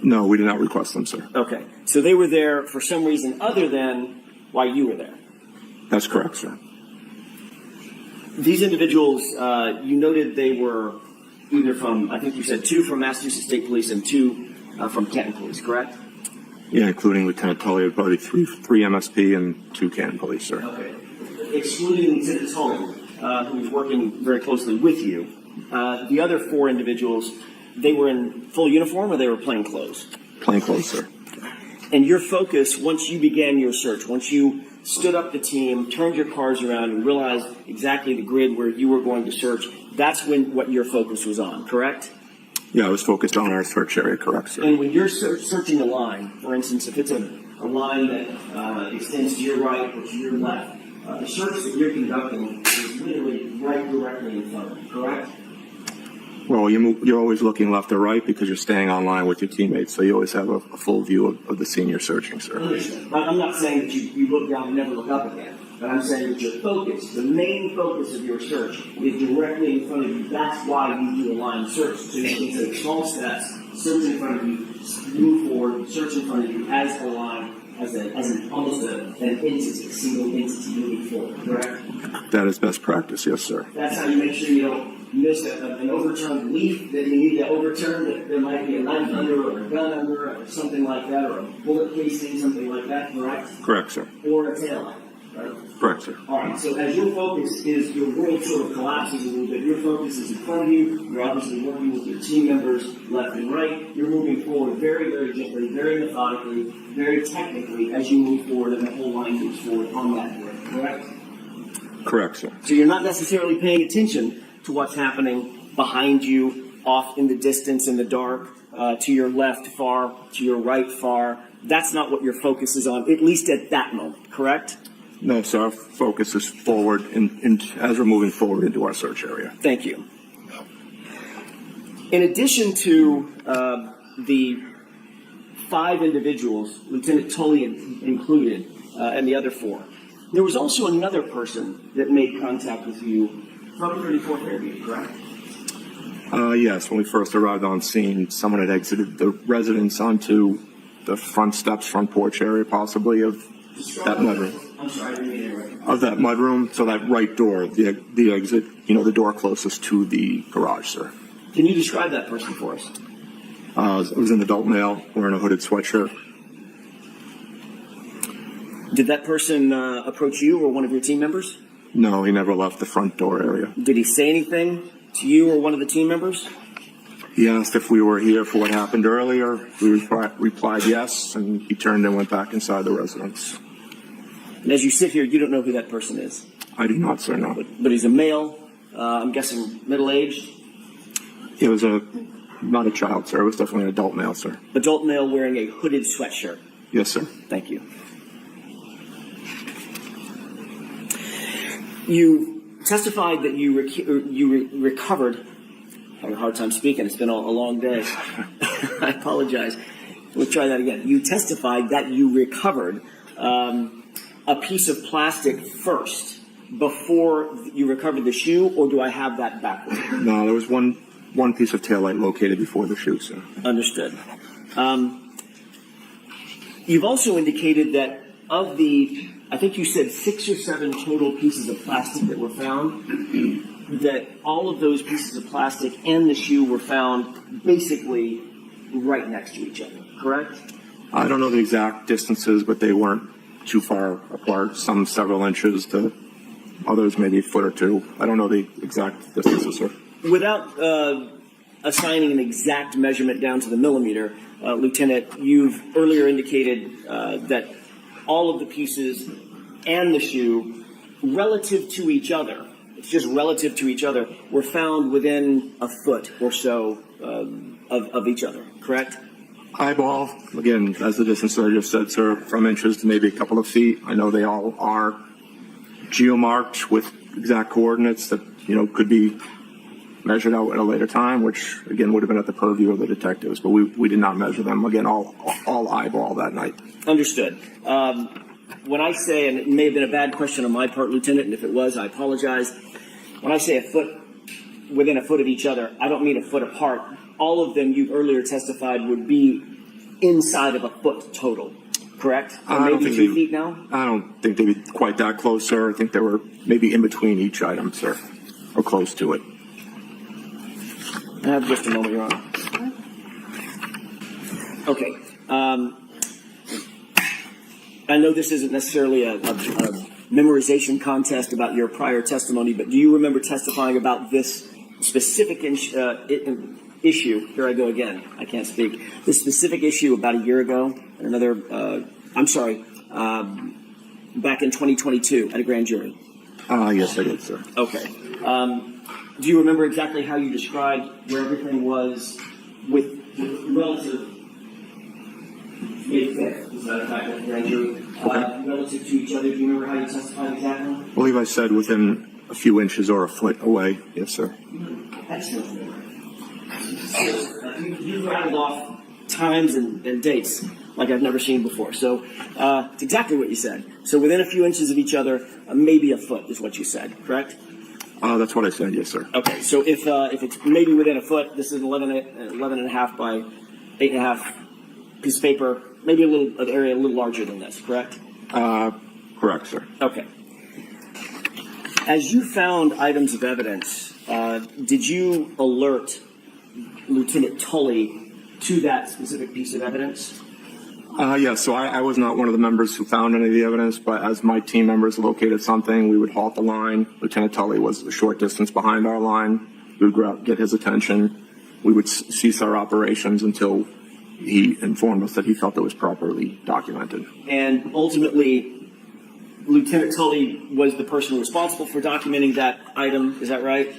No, we did not request them, sir. Okay. So they were there for some reason other than why you were there? That's correct, sir. These individuals, you noted they were either from, I think you said 2 from Massachusetts State Police and 2 from Canton Police, correct? Yeah, including Lieutenant Tully, probably 3 MSP and 2 Canton Police, sir. Okay. Excluding Lieutenant Tully, who was working very closely with you, the other 4 individuals, they were in full uniform or they were plain clothes? Plain clothes, sir. And your focus, once you began your search, once you stood up the team, turned your cars around, and realized exactly the grid where you were going to search, that's what your focus was on, correct? Yeah, I was focused on our search area, correct, sir. And when you're searching a line, for instance, if it's a line that extends to your right or to your left, the search that you're conducting is literally right directly in front of you, correct? Well, you're always looking left or right because you're staying online with your teammates, so you always have a full view of the scene you're searching, sir. I'm not saying that you look down and never look up again. but I'm saying that your focus, the main focus of your search, is directly in front of you. That's why you do a line search. So you can take small steps, search in front of you, move forward, search in front of you as a line, as an almost an entity, a single entity moving forward, correct? That is best practice, yes, sir. That's how you make sure you don't miss an overturned leaf that you need to overturn, that there might be a knife under or a gun under or something like that, or a bullet casing, something like that, correct? Correct, sir. Or a tail light, right? Correct, sir. All right, so as your focus is, your world sort of collapses a little bit. Your focus is in front of you. You're obviously working with your team members left and right. You're moving forward very, very gently, very methodically, very technically as you move forward, and the whole line moves forward on that board, correct? Correct, sir. So you're not necessarily paying attention to what's happening behind you, off in the distance, in the dark, to your left far, to your right far. That's not what your focus is on, at least at that moment, correct? No, sir. Our focus is forward as we're moving forward into our search area. Thank you. In addition to the 5 individuals, Lieutenant Tully included, and the other 4, there was also another person that made contact with you from 34th Airview, correct? Yes, when we first arrived on scene, someone had exited the residence onto the front steps, front porch area, possibly, of that mudroom. I'm sorry, I didn't mean to interrupt. Of that mudroom, so that right door, the exit, the door closest to the garage, sir. Can you describe that person for us? It was an adult male wearing a hooded sweatshirt. Did that person approach you or one of your team members? No, he never left the front door area. Did he say anything to you or one of the team members? He asked if we were here for what happened earlier. We replied yes, and he turned and went back inside the residence. And as you sit here, you don't know who that person is? I do not, sir, no. But he's a male, I'm guessing middle-aged? It was not a child, sir. It was definitely an adult male, sir. Adult male wearing a hooded sweatshirt. Yes, sir. Thank you. You testified that you recovered. I'm having a hard time speaking. It's been a long day. I apologize. We'll try that again. You testified that you recovered a piece of plastic first before you recovered the shoe, or do I have that backwards? No, there was one piece of taillight located before the shoe, sir. Understood. You've also indicated that of the, I think you said 6 or 7 total pieces of plastic that were found, that all of those pieces of plastic and the shoe were found basically right next to each other, correct? I don't know the exact distances, but they weren't too far apart, some several inches to others maybe a foot or 2. I don't know the exact distances, sir. Without assigning an exact measurement down to the millimeter, Lieutenant, you've earlier indicated that all of the pieces and the shoe, relative to each other, it's just relative to each other, were found within a foot or so of each other, correct? Eyeball, again, as the distance I just said, sir, from inches to maybe a couple of feet. I know they all are geomarked with exact coordinates that, could be measured out at a later time, which, again, would have been at the purview of the detectives. But we did not measure them. Again, all eyeball that night. Understood. When I say, and it may have been a bad question on my part, Lieutenant, and if it was, I apologize. When I say a foot, within a foot of each other, I don't mean a foot apart. All of them, you earlier testified, would be inside of a foot total, correct? Or maybe 2 feet now? I don't think they'd be quite that close, sir. I think they were maybe in between each item, sir, or close to it. I have just a moment, Your Honor. Okay. I know this isn't necessarily a memorization contest about your prior testimony, but do you remember testifying about this specific issue? Here I go again. I can't speak. This specific issue about a year ago, back in 2022 at a grand jury. Yes, I did, sir. Okay. Do you remember exactly how you described where everything was with relative? Is that a fact at the grand jury? Relative to each other, do you remember how you testified exactly? I believe I said within a few inches or a foot away. Yes, sir. Excellent. You've rattled off times and dates. like I've never seen before. So it's exactly what you said. So within a few inches of each other, maybe a foot is what you said, correct? That's what I said, yes, sir. Okay, so if it's maybe within a foot, this is 11 and a half by 8.5 piece of paper, maybe an area a little larger than this, correct? Correct, sir. Okay. As you found items of evidence, did you alert Lieutenant Tully to that specific piece of evidence? Yes, so I was not one of the members who found any of the evidence, but as my team members located something, we would halt the line. Lieutenant Tully was a short distance behind our line. We would go out, get his attention. We would cease our operations until he informed us that he felt it was properly documented. And ultimately, Lieutenant Tully was the person responsible for documenting that item, is that right?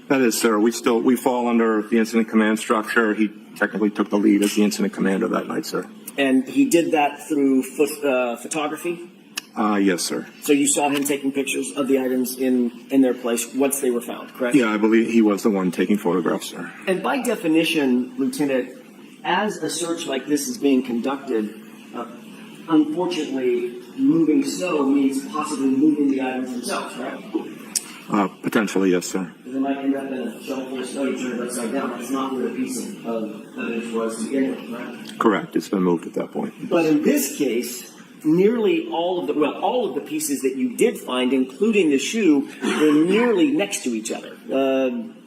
That is, sir. We fall under the incident command structure. He technically took the lead as the incident commander that night, sir. And he did that through photography? Yes, sir. So you saw him taking pictures of the items in their place once they were found, correct? Yeah, I believe he was the one taking photographs, sir. And by definition, Lieutenant, as a search like this is being conducted, unfortunately, moving snow means possibly moving the items themselves, right? Potentially, yes, sir. Because it might end up in a shovel full of snow, you turn it upside down. That's not where the piece of evidence was to begin with, right? Correct. It's been moved at that point. But in this case, nearly all of the pieces that you did find, including the shoe, were nearly next to each other,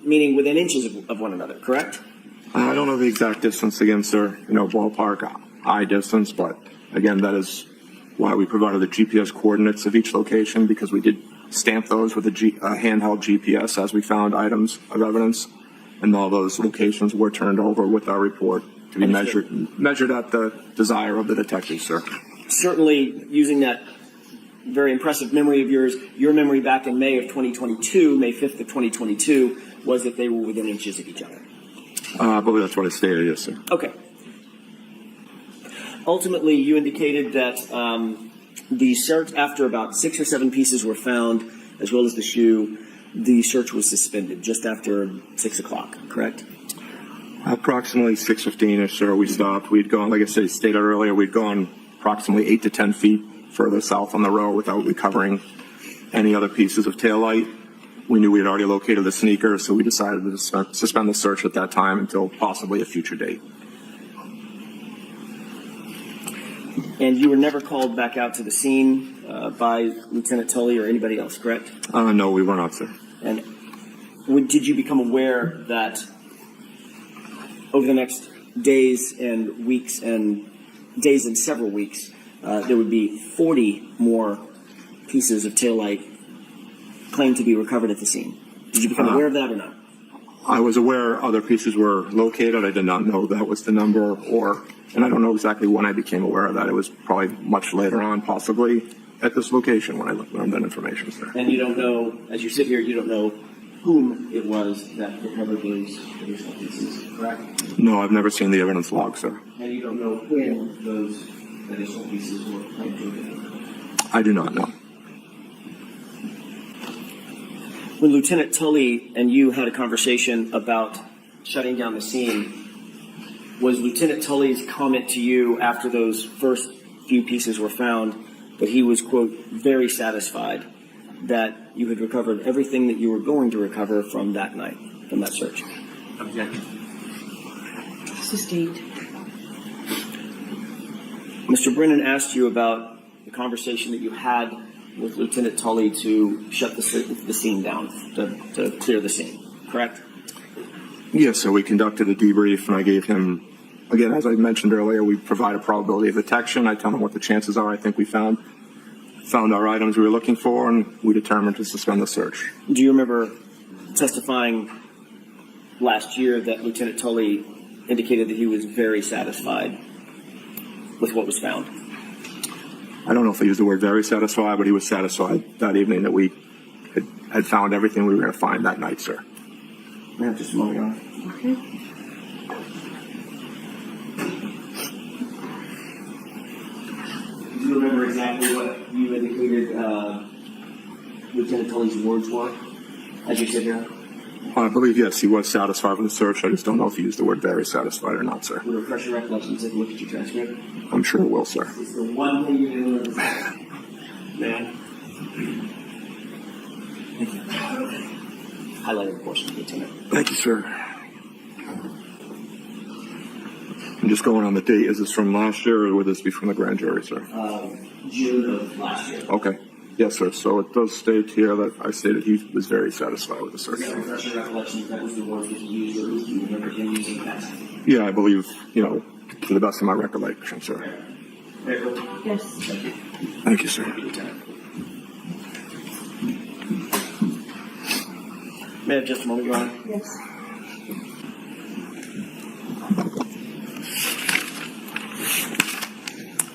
meaning within inches of one another, correct? I don't know the exact distance again, sir. Ballpark eye distance, but again, that is why we provided the GPS coordinates of each location, because we did stamp those with a handheld GPS as we found items of evidence, and all those locations were turned over with our report to be measured at the desire of the detectives, sir. Certainly, using that very impressive memory of yours, your memory back in May of 2022, May 5th of 2022, was that they were within inches of each other. I believe that's what I stated, yes, sir. Okay. Ultimately, you indicated that the search, after about 6 or 7 pieces were found, as well as the shoe, the search was suspended just after 6 o'clock, correct? Approximately 6:15-ish, sir, we stopped. We'd gone, like I stated earlier, we'd gone approximately 8 to 10 feet further south on the road without recovering any other pieces of taillight. We knew we had already located the sneaker, so we decided to suspend the search at that time until possibly a future date. And you were never called back out to the scene by Lieutenant Tully or anybody else, correct? No, we were not, sir. And did you become aware that over the next days and weeks and days and several weeks, there would be 40 more pieces of taillight claimed to be recovered at the scene? Did you become aware of that or not? I was aware other pieces were located. I did not know that was the number, and I don't know exactly when I became aware of that. It was probably much later on, possibly at this location when I learned that information, sir. And you don't know, as you sit here, you don't know whom it was that recovered those additional pieces, correct? No, I've never seen the evidence log, sir. And you don't know when those additional pieces were claimed to have been? I do not know. When Lieutenant Tully and you had a conversation about shutting down the scene, was Lieutenant Tully's comment to you after those first few pieces were found that he was, quote, very satisfied that you had recovered everything that you were going to recover from that night, from that search? Objection. Sustained. Mr. Brennan asked you about the conversation that you had with Lieutenant Tully to shut the scene down, to clear the scene, correct? Yes, so we conducted a debrief, and I gave him, again, as I mentioned earlier, we provide a probability of detection. I tell him what the chances are. I think we found our items we were looking for, and we determined to suspend the search. Do you remember testifying last year that Lieutenant Tully indicated that he was very satisfied with what was found? I don't know if he used the word very satisfied, but he was satisfied that evening that we had found everything we were going to find that night, sir. We have just a moment, Your Honor. Okay. Do you remember exactly what you indicated Lieutenant Tully's words were as you sit here? I believe, yes, he was satisfied with the search. I just don't know if he used the word very satisfied or not, sir. Will refresh your recollection, take a look at your transcript. I'm sure it will, sir. It's the one thing you didn't learn. Man. Thank you. Highlighted portion, Lieutenant. Thank you, sir. I'm just going on the date. Is this from last year or would this be from the grand jury, sir? June of last year. Okay. Yes, sir. So it does state here that I stated he was very satisfied with the search. Refresh your recollection, that was the words that he used, or at least you remember him using that. Yeah, I believe, to the best of my recollection, sir. Yes. Thank you, sir. May I have just a moment, Your Honor? Yes.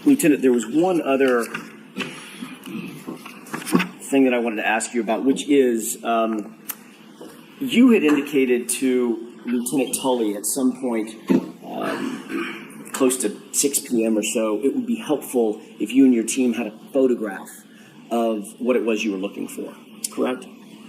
Lieutenant, there was one other thing that I wanted to ask you about, which is you had indicated to Lieutenant Tully at some point, close to 6 p.m. or so, it would be helpful if you and your team had a photograph of what it was you were looking for, correct?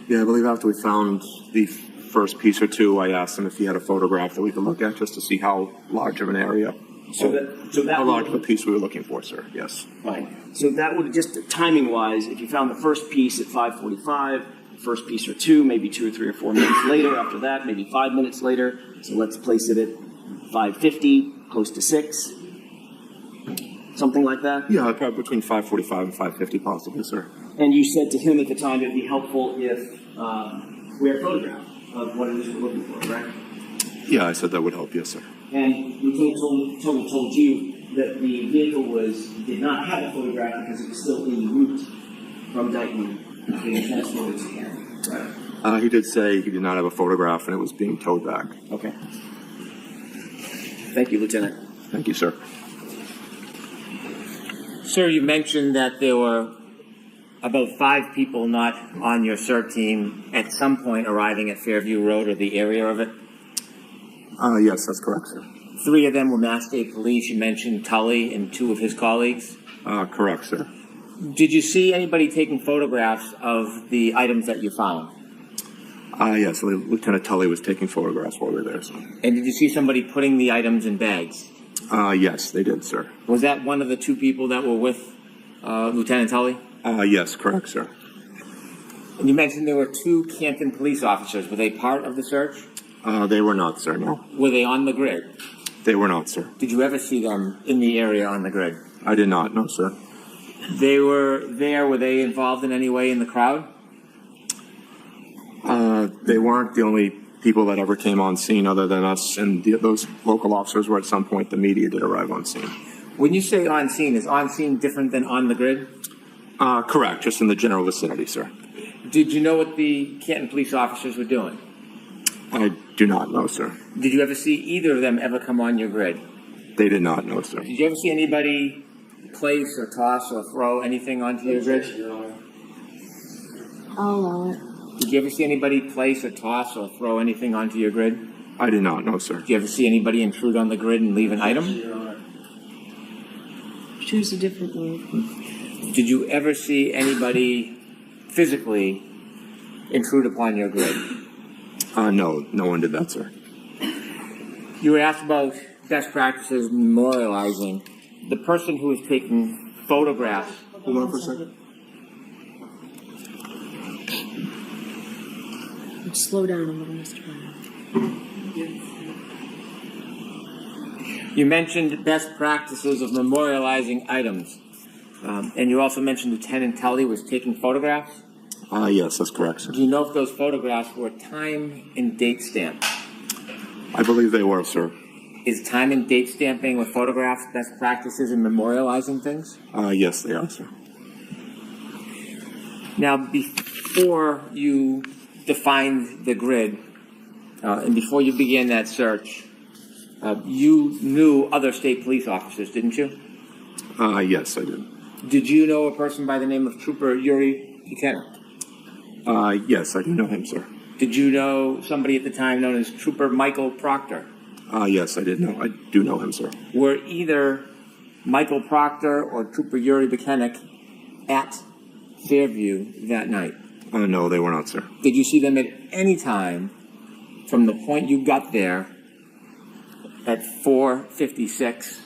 Yeah, I believe after we found the first piece or two, I asked him if he had a photograph that we could look at just to see how large of an area, how large of a piece we were looking for, sir. Yes. Fine. So that would just timing-wise, if you found the first piece at 5:45, the first piece or two, maybe 2 or 3 or 4 minutes later. After that, maybe 5 minutes later. So let's place it at 5:50, close to 6, something like that. Yeah, probably between 5:45 and 5:50, possibly, sir. And you said to him at the time it'd be helpful if we had a photograph of what it is we're looking for, correct? Yeah, I said that would help. Yes, sir. And Lieutenant told you that the vehicle did not have a photograph because it was still en route from Dayton being transported to Canada, right? He did say he did not have a photograph and it was being towed back. Okay. Thank you, Lieutenant. Thank you, sir. Sir, you mentioned that there were about 5 people not on your CERT team at some point arriving at Fairview Road or the area of it. Yes, that's correct, sir. 3 of them were Mass State Police. You mentioned Tully and 2 of his colleagues. Correct, sir. Did you see anybody taking photographs of the items that you found? Yes, Lieutenant Tully was taking photographs while we were there, sir. And did you see somebody putting the items in bags? Yes, they did, sir. Was that one of the 2 people that were with Lieutenant Tully? Yes, correct, sir. And you mentioned there were 2 Canton police officers. Were they part of the search? They were not, sir, no. Were they on the grid? They were not, sir. Did you ever see them in the area on the grid? I did not, no, sir. They were there. Were they involved in any way in the crowd? They weren't the only people that ever came on scene other than us, and those local officers were at some point. The media did arrive on scene. When you say on scene, is on scene different than on the grid? Correct, just in the general vicinity, sir. Did you know what the Canton police officers were doing? I do not know, sir. Did you ever see either of them ever come on your grid? They did not know, sir. Did you ever see anybody place or toss or throw anything onto your grid? I'll allow it. Did you ever see anybody place or toss or throw anything onto your grid? I did not know, sir. Did you ever see anybody intrude on the grid and leave an item? Choose a different word. Did you ever see anybody physically intrude upon your grid? No one did that, sir. You were asked about best practices memorializing. The person who was taking photographs. Hold on for a second. Slow down a little, Mr. Brown. You mentioned best practices of memorializing items. And you also mentioned Lieutenant Tully was taking photographs. Yes, that's correct, sir. Do you know if those photographs were time and date stamped? I believe they were, sir. Is time and date stamping with photographs best practices in memorializing things? Yes, they are, sir. Now, before you defined the grid, and before you began that search, you knew other state police officers, didn't you? Yes, I did. Did you know a person by the name of Trooper Yuri Buchanan? Yes, I do know him, sir. Did you know somebody at the time known as Trooper Michael Proctor? Yes, I do know him, sir. Were either Michael Proctor or Trooper Yuri Buchanan at Fairview that night? No, they were not, sir. Did you see them at any time from the point you got there at 4:56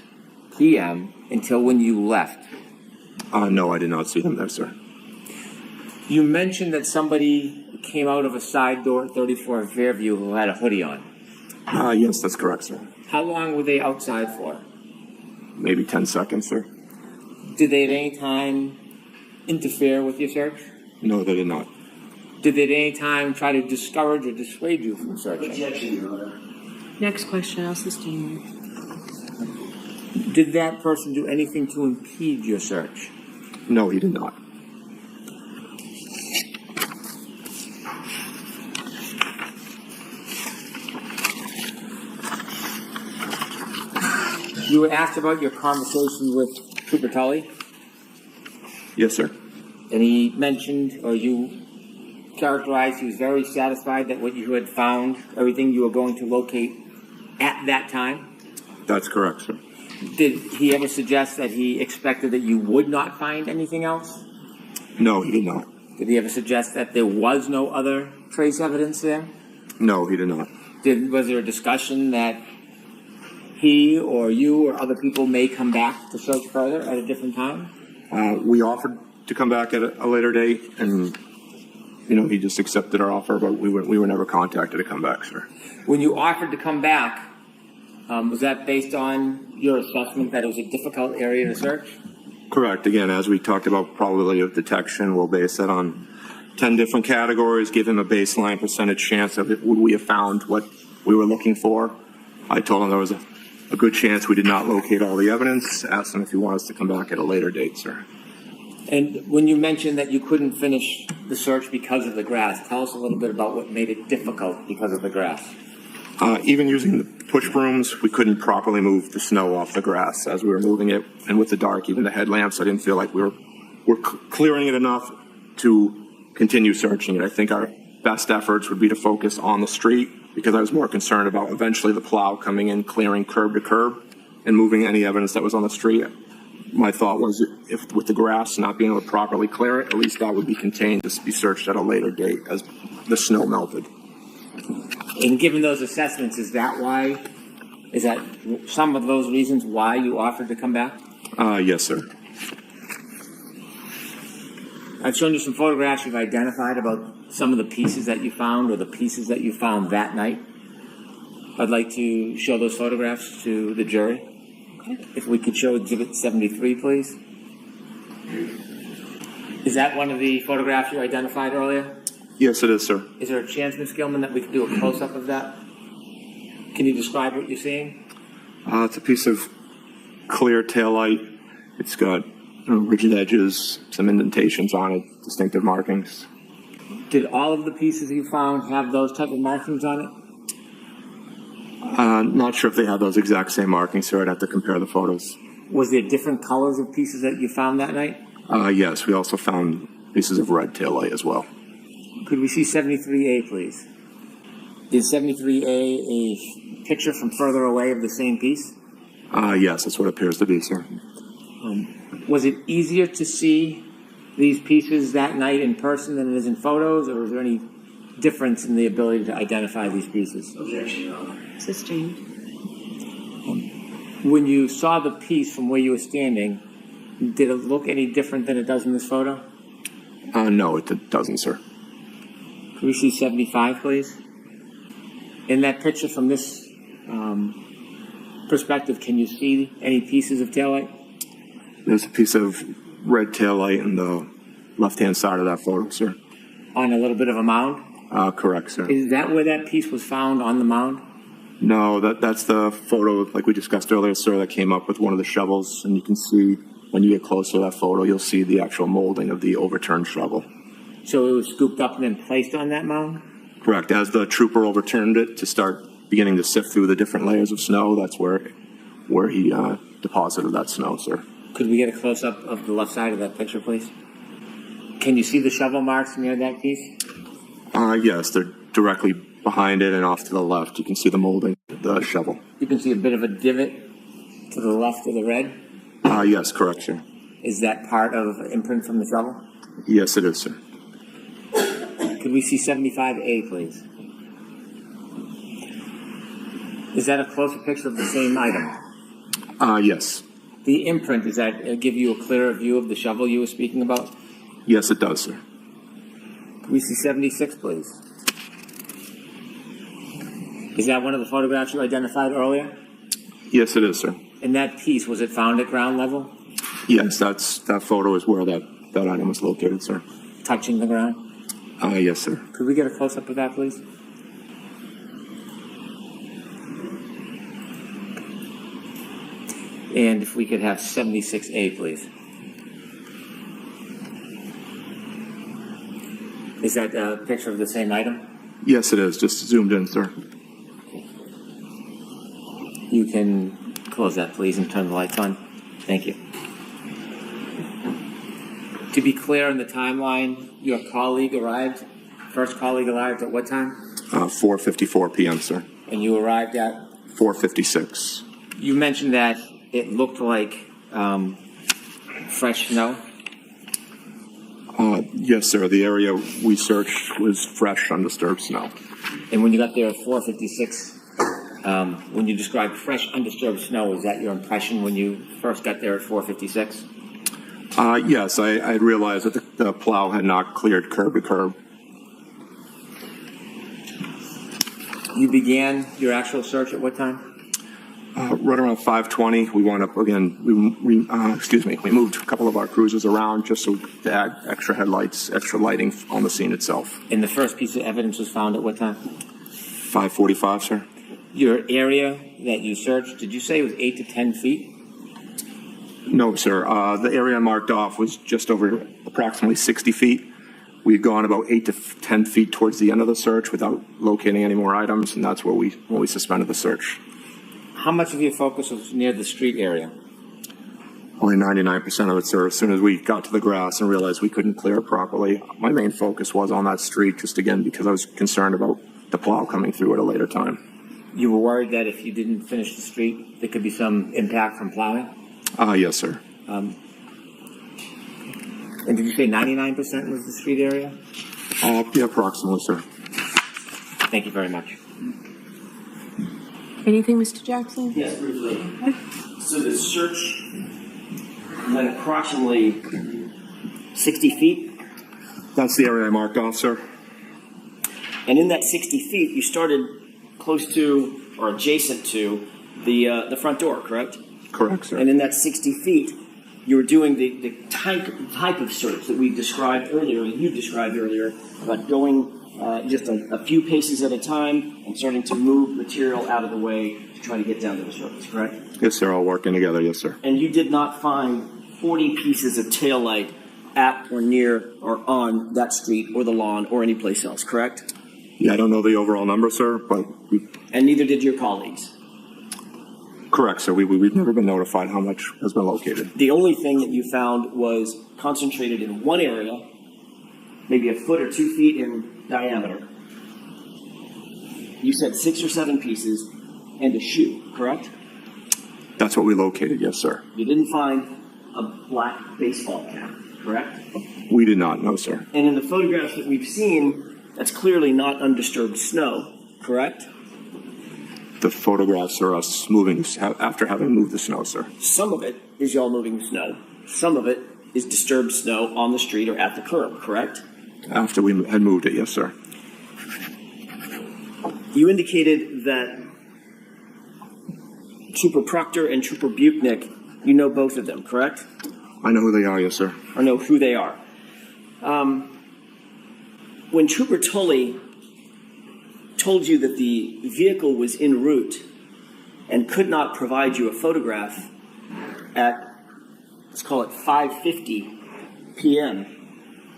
p.m. until when you left? No, I did not see them there, sir. You mentioned that somebody came out of a side door at 34 Fairview who had a hoodie on. Yes, that's correct, sir. How long were they outside for? Maybe 10 seconds, sir. Did they at any time interfere with your search? No, they did not. Did they at any time try to discourage or dissuade you from searching? Objection, Your Honor. Next question, I'll sustain. Did that person do anything to impede your search? No, he did not. You were asked about your conversation with Trooper Tully, Yes, sir. and he mentioned, or you characterized, he was very satisfied that what you had found, everything you were going to locate at that time. That's correct, sir. Did he ever suggest that he expected that you would not find anything else? No, he did not. Did he ever suggest that there was no other trace evidence there? No, he did not. Was there a discussion that he or you or other people may come back to search further at a different time? We offered to come back at a later date, and he just accepted our offer, but we were never contacted to come back, sir. When you offered to come back, was that based on your assessment that it was a difficult area to search? Correct. Again, as we talked about probability of detection, we'll base that on 10 different categories, give him a baseline percentage chance of it. Would we have found what we were looking for? I told him there was a good chance we did not locate all the evidence. Asked him if he wanted us to come back at a later date, sir. And when you mentioned that you couldn't finish the search because of the grass, tell us a little bit about what made it difficult because of the grass. Even using the push brooms, we couldn't properly move the snow off the grass as we were moving it. And with the dark, even the headlamps, I didn't feel like we were clearing it enough to continue searching it. I think our best efforts would be to focus on the street, because I was more concerned about eventually the plow coming in, clearing curb to curb, and moving any evidence that was on the street. My thought was, if with the grass not being able to properly clear it, at least that would be contained to be searched at a later date as the snow melted. And given those assessments, is that some of those reasons why you offered to come back? Yes, sir. I've shown you some photographs you've identified about some of the pieces that you found or the pieces that you found that night. I'd like to show those photographs to the jury. Okay. If we could show Exhibit 73, please. Is that one of the photographs you identified earlier? Yes, it is, sir. Is there a chance, Ms. Gilman, that we could do a close-up of that? Can you describe what you're seeing? It's a piece of clear taillight. It's got rigid edges, some indentations on it, distinctive markings. Did all of the pieces you found have those type of markings on it? Not sure if they have those exact same markings, sir. I'd have to compare the photos. Was there different colors of pieces that you found that night? Yes, we also found pieces of red taillight as well. Could we see 73A, please? Is 73A a picture from further away of the same piece? Yes, that's what it appears to be, sir. Was it easier to see these pieces that night in person than it is in photos, or was there any difference in the ability to identify these pieces? Objection, Your Honor. Sustained. When you saw the piece from where you were standing, did it look any different than it does in this photo? No, it doesn't, sir. Can we see 75, please? In that picture from this perspective, can you see any pieces of taillight? There's a piece of red taillight in the left-hand side of that photo, sir. On a little bit of a mound? Correct, sir. Is that where that piece was found, on the mound? No, that's the photo, like we discussed earlier, sir, that came up with one of the shovels, and you can see, when you get closer to that photo, you'll see the actual molding of the overturned shovel. So it was scooped up and then placed on that mound? Correct. As the trooper overturned it to start beginning to sift through the different layers of snow, that's where he deposited that snow, sir. Could we get a close-up of the left side of that picture, please? Can you see the shovel marks near that piece? Yes, they're directly behind it and off to the left. You can see the molding of the shovel. You can see a bit of a divot to the left of the red. Yes, correct, sir. Is that part of imprint from the shovel? Yes, it is, sir. Could we see 75A, please? Is that a closer picture of the same item? Yes. The imprint, does that give you a clearer view of the shovel you were speaking about? Yes, it does, sir. Can we see 76, please? Is that one of the photographs you identified earlier? Yes, it is, sir. And that piece, was it found at ground level? Yes, that photo is where that item was located, sir. Touching the ground? Yes, sir. Could we get a close-up of that, please? And if we could have 76A, please. Is that a picture of the same item? Yes, it is. Just zoomed in, sir. You can close that, please, and turn the lights on. Thank you. To be clear on the timeline, your first colleague arrived at what time? 4:54 p.m., sir. And you arrived at? 4:56. You mentioned that it looked like fresh snow. Yes, sir. The area we searched was fresh, undisturbed snow. And when you got there at 4:56, when you described fresh, undisturbed snow, was that your impression when you first got there at 4:56? Yes, I realized that the plow had not cleared curb to curb. You began your actual search at what time? Right around 5:20, we wound up again. We moved a couple of our cruisers around just so to add extra headlights, extra lighting on the scene itself. And the first piece of evidence was found at what time? 5:45, sir. Your area that you searched, did you say it was 8 to 10 feet? No, sir. The area marked off was just over approximately 60 feet. We'd gone about 8 to 10 feet towards the end of the search without locating any more items, and that's where we suspended the search. How much of your focus was near the street area? Only 99% of it, sir. As soon as we got to the grass and realized we couldn't clear it properly, my main focus was on that street, just again because I was concerned about the plow coming through at a later time. You were worried that if you didn't finish the street, there could be some impact from plowing? Yes, sir. And did you say 99% was the street area? Yeah, approximately, sir. Thank you very much. Anything, Mr. Jackson? Yes, briefly. So the search went approximately 60 feet, That's the area I marked off, sir. and in that 60 feet, you started close to or adjacent to the front door, correct? Correct, sir. And in that 60 feet, you were doing the type of search that we described earlier, and you described earlier, about going just a few paces at a time and starting to move material out of the way to try to get down to the surface, correct? Yes, sir. All working together. Yes, sir. And you did not find 40 pieces of taillight at or near or on that street or the lawn or any place else, correct? Yeah, I don't know the overall number, sir, but And neither did your colleagues. correct, sir. We've never been notified how much has been located. The only thing that you found was concentrated in one area, maybe a foot or 2 feet in diameter. You said 6 or 7 pieces and a shoe, correct? That's what we located. Yes, sir. You didn't find a black baseball cap, correct? We did not know, sir. And in the photographs that we've seen, that's clearly not undisturbed snow, correct? The photographs are us moving after having moved the snow, sir. Some of it is y'all moving the snow. Some of it is disturbed snow on the street or at the curb, correct? After we had moved it, yes, sir. You indicated that Trooper Proctor and Trooper Buchnick, you know both of them, correct? I know who they are, yes, sir. Or know who they are. When Trooper Tully told you that the vehicle was en route and could not provide you a photograph at, let's call it 5:50 p.m.,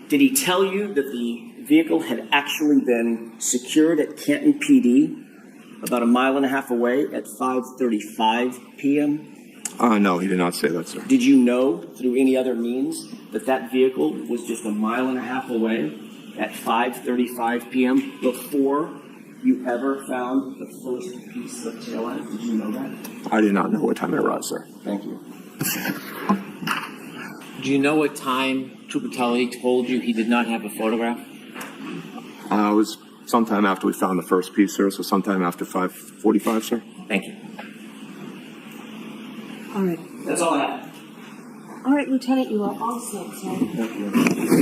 did he tell you that the vehicle had actually been secured at Canton PD about a mile and a half away at 5:35 p.m.? No, he did not say that, sir. Did you know through any other means that that vehicle was just a mile and a half away at 5:35 p.m. before you ever found the first piece of taillight? Did you know that? I did not know what time it arrived, sir. Thank you. Do you know what time Trooper Tully told you he did not have a photograph? It was sometime after we found the first piece, sir, so sometime after 5:45, sir. Thank you. All right. That's all I have. All right, Lieutenant, you are all set, sir.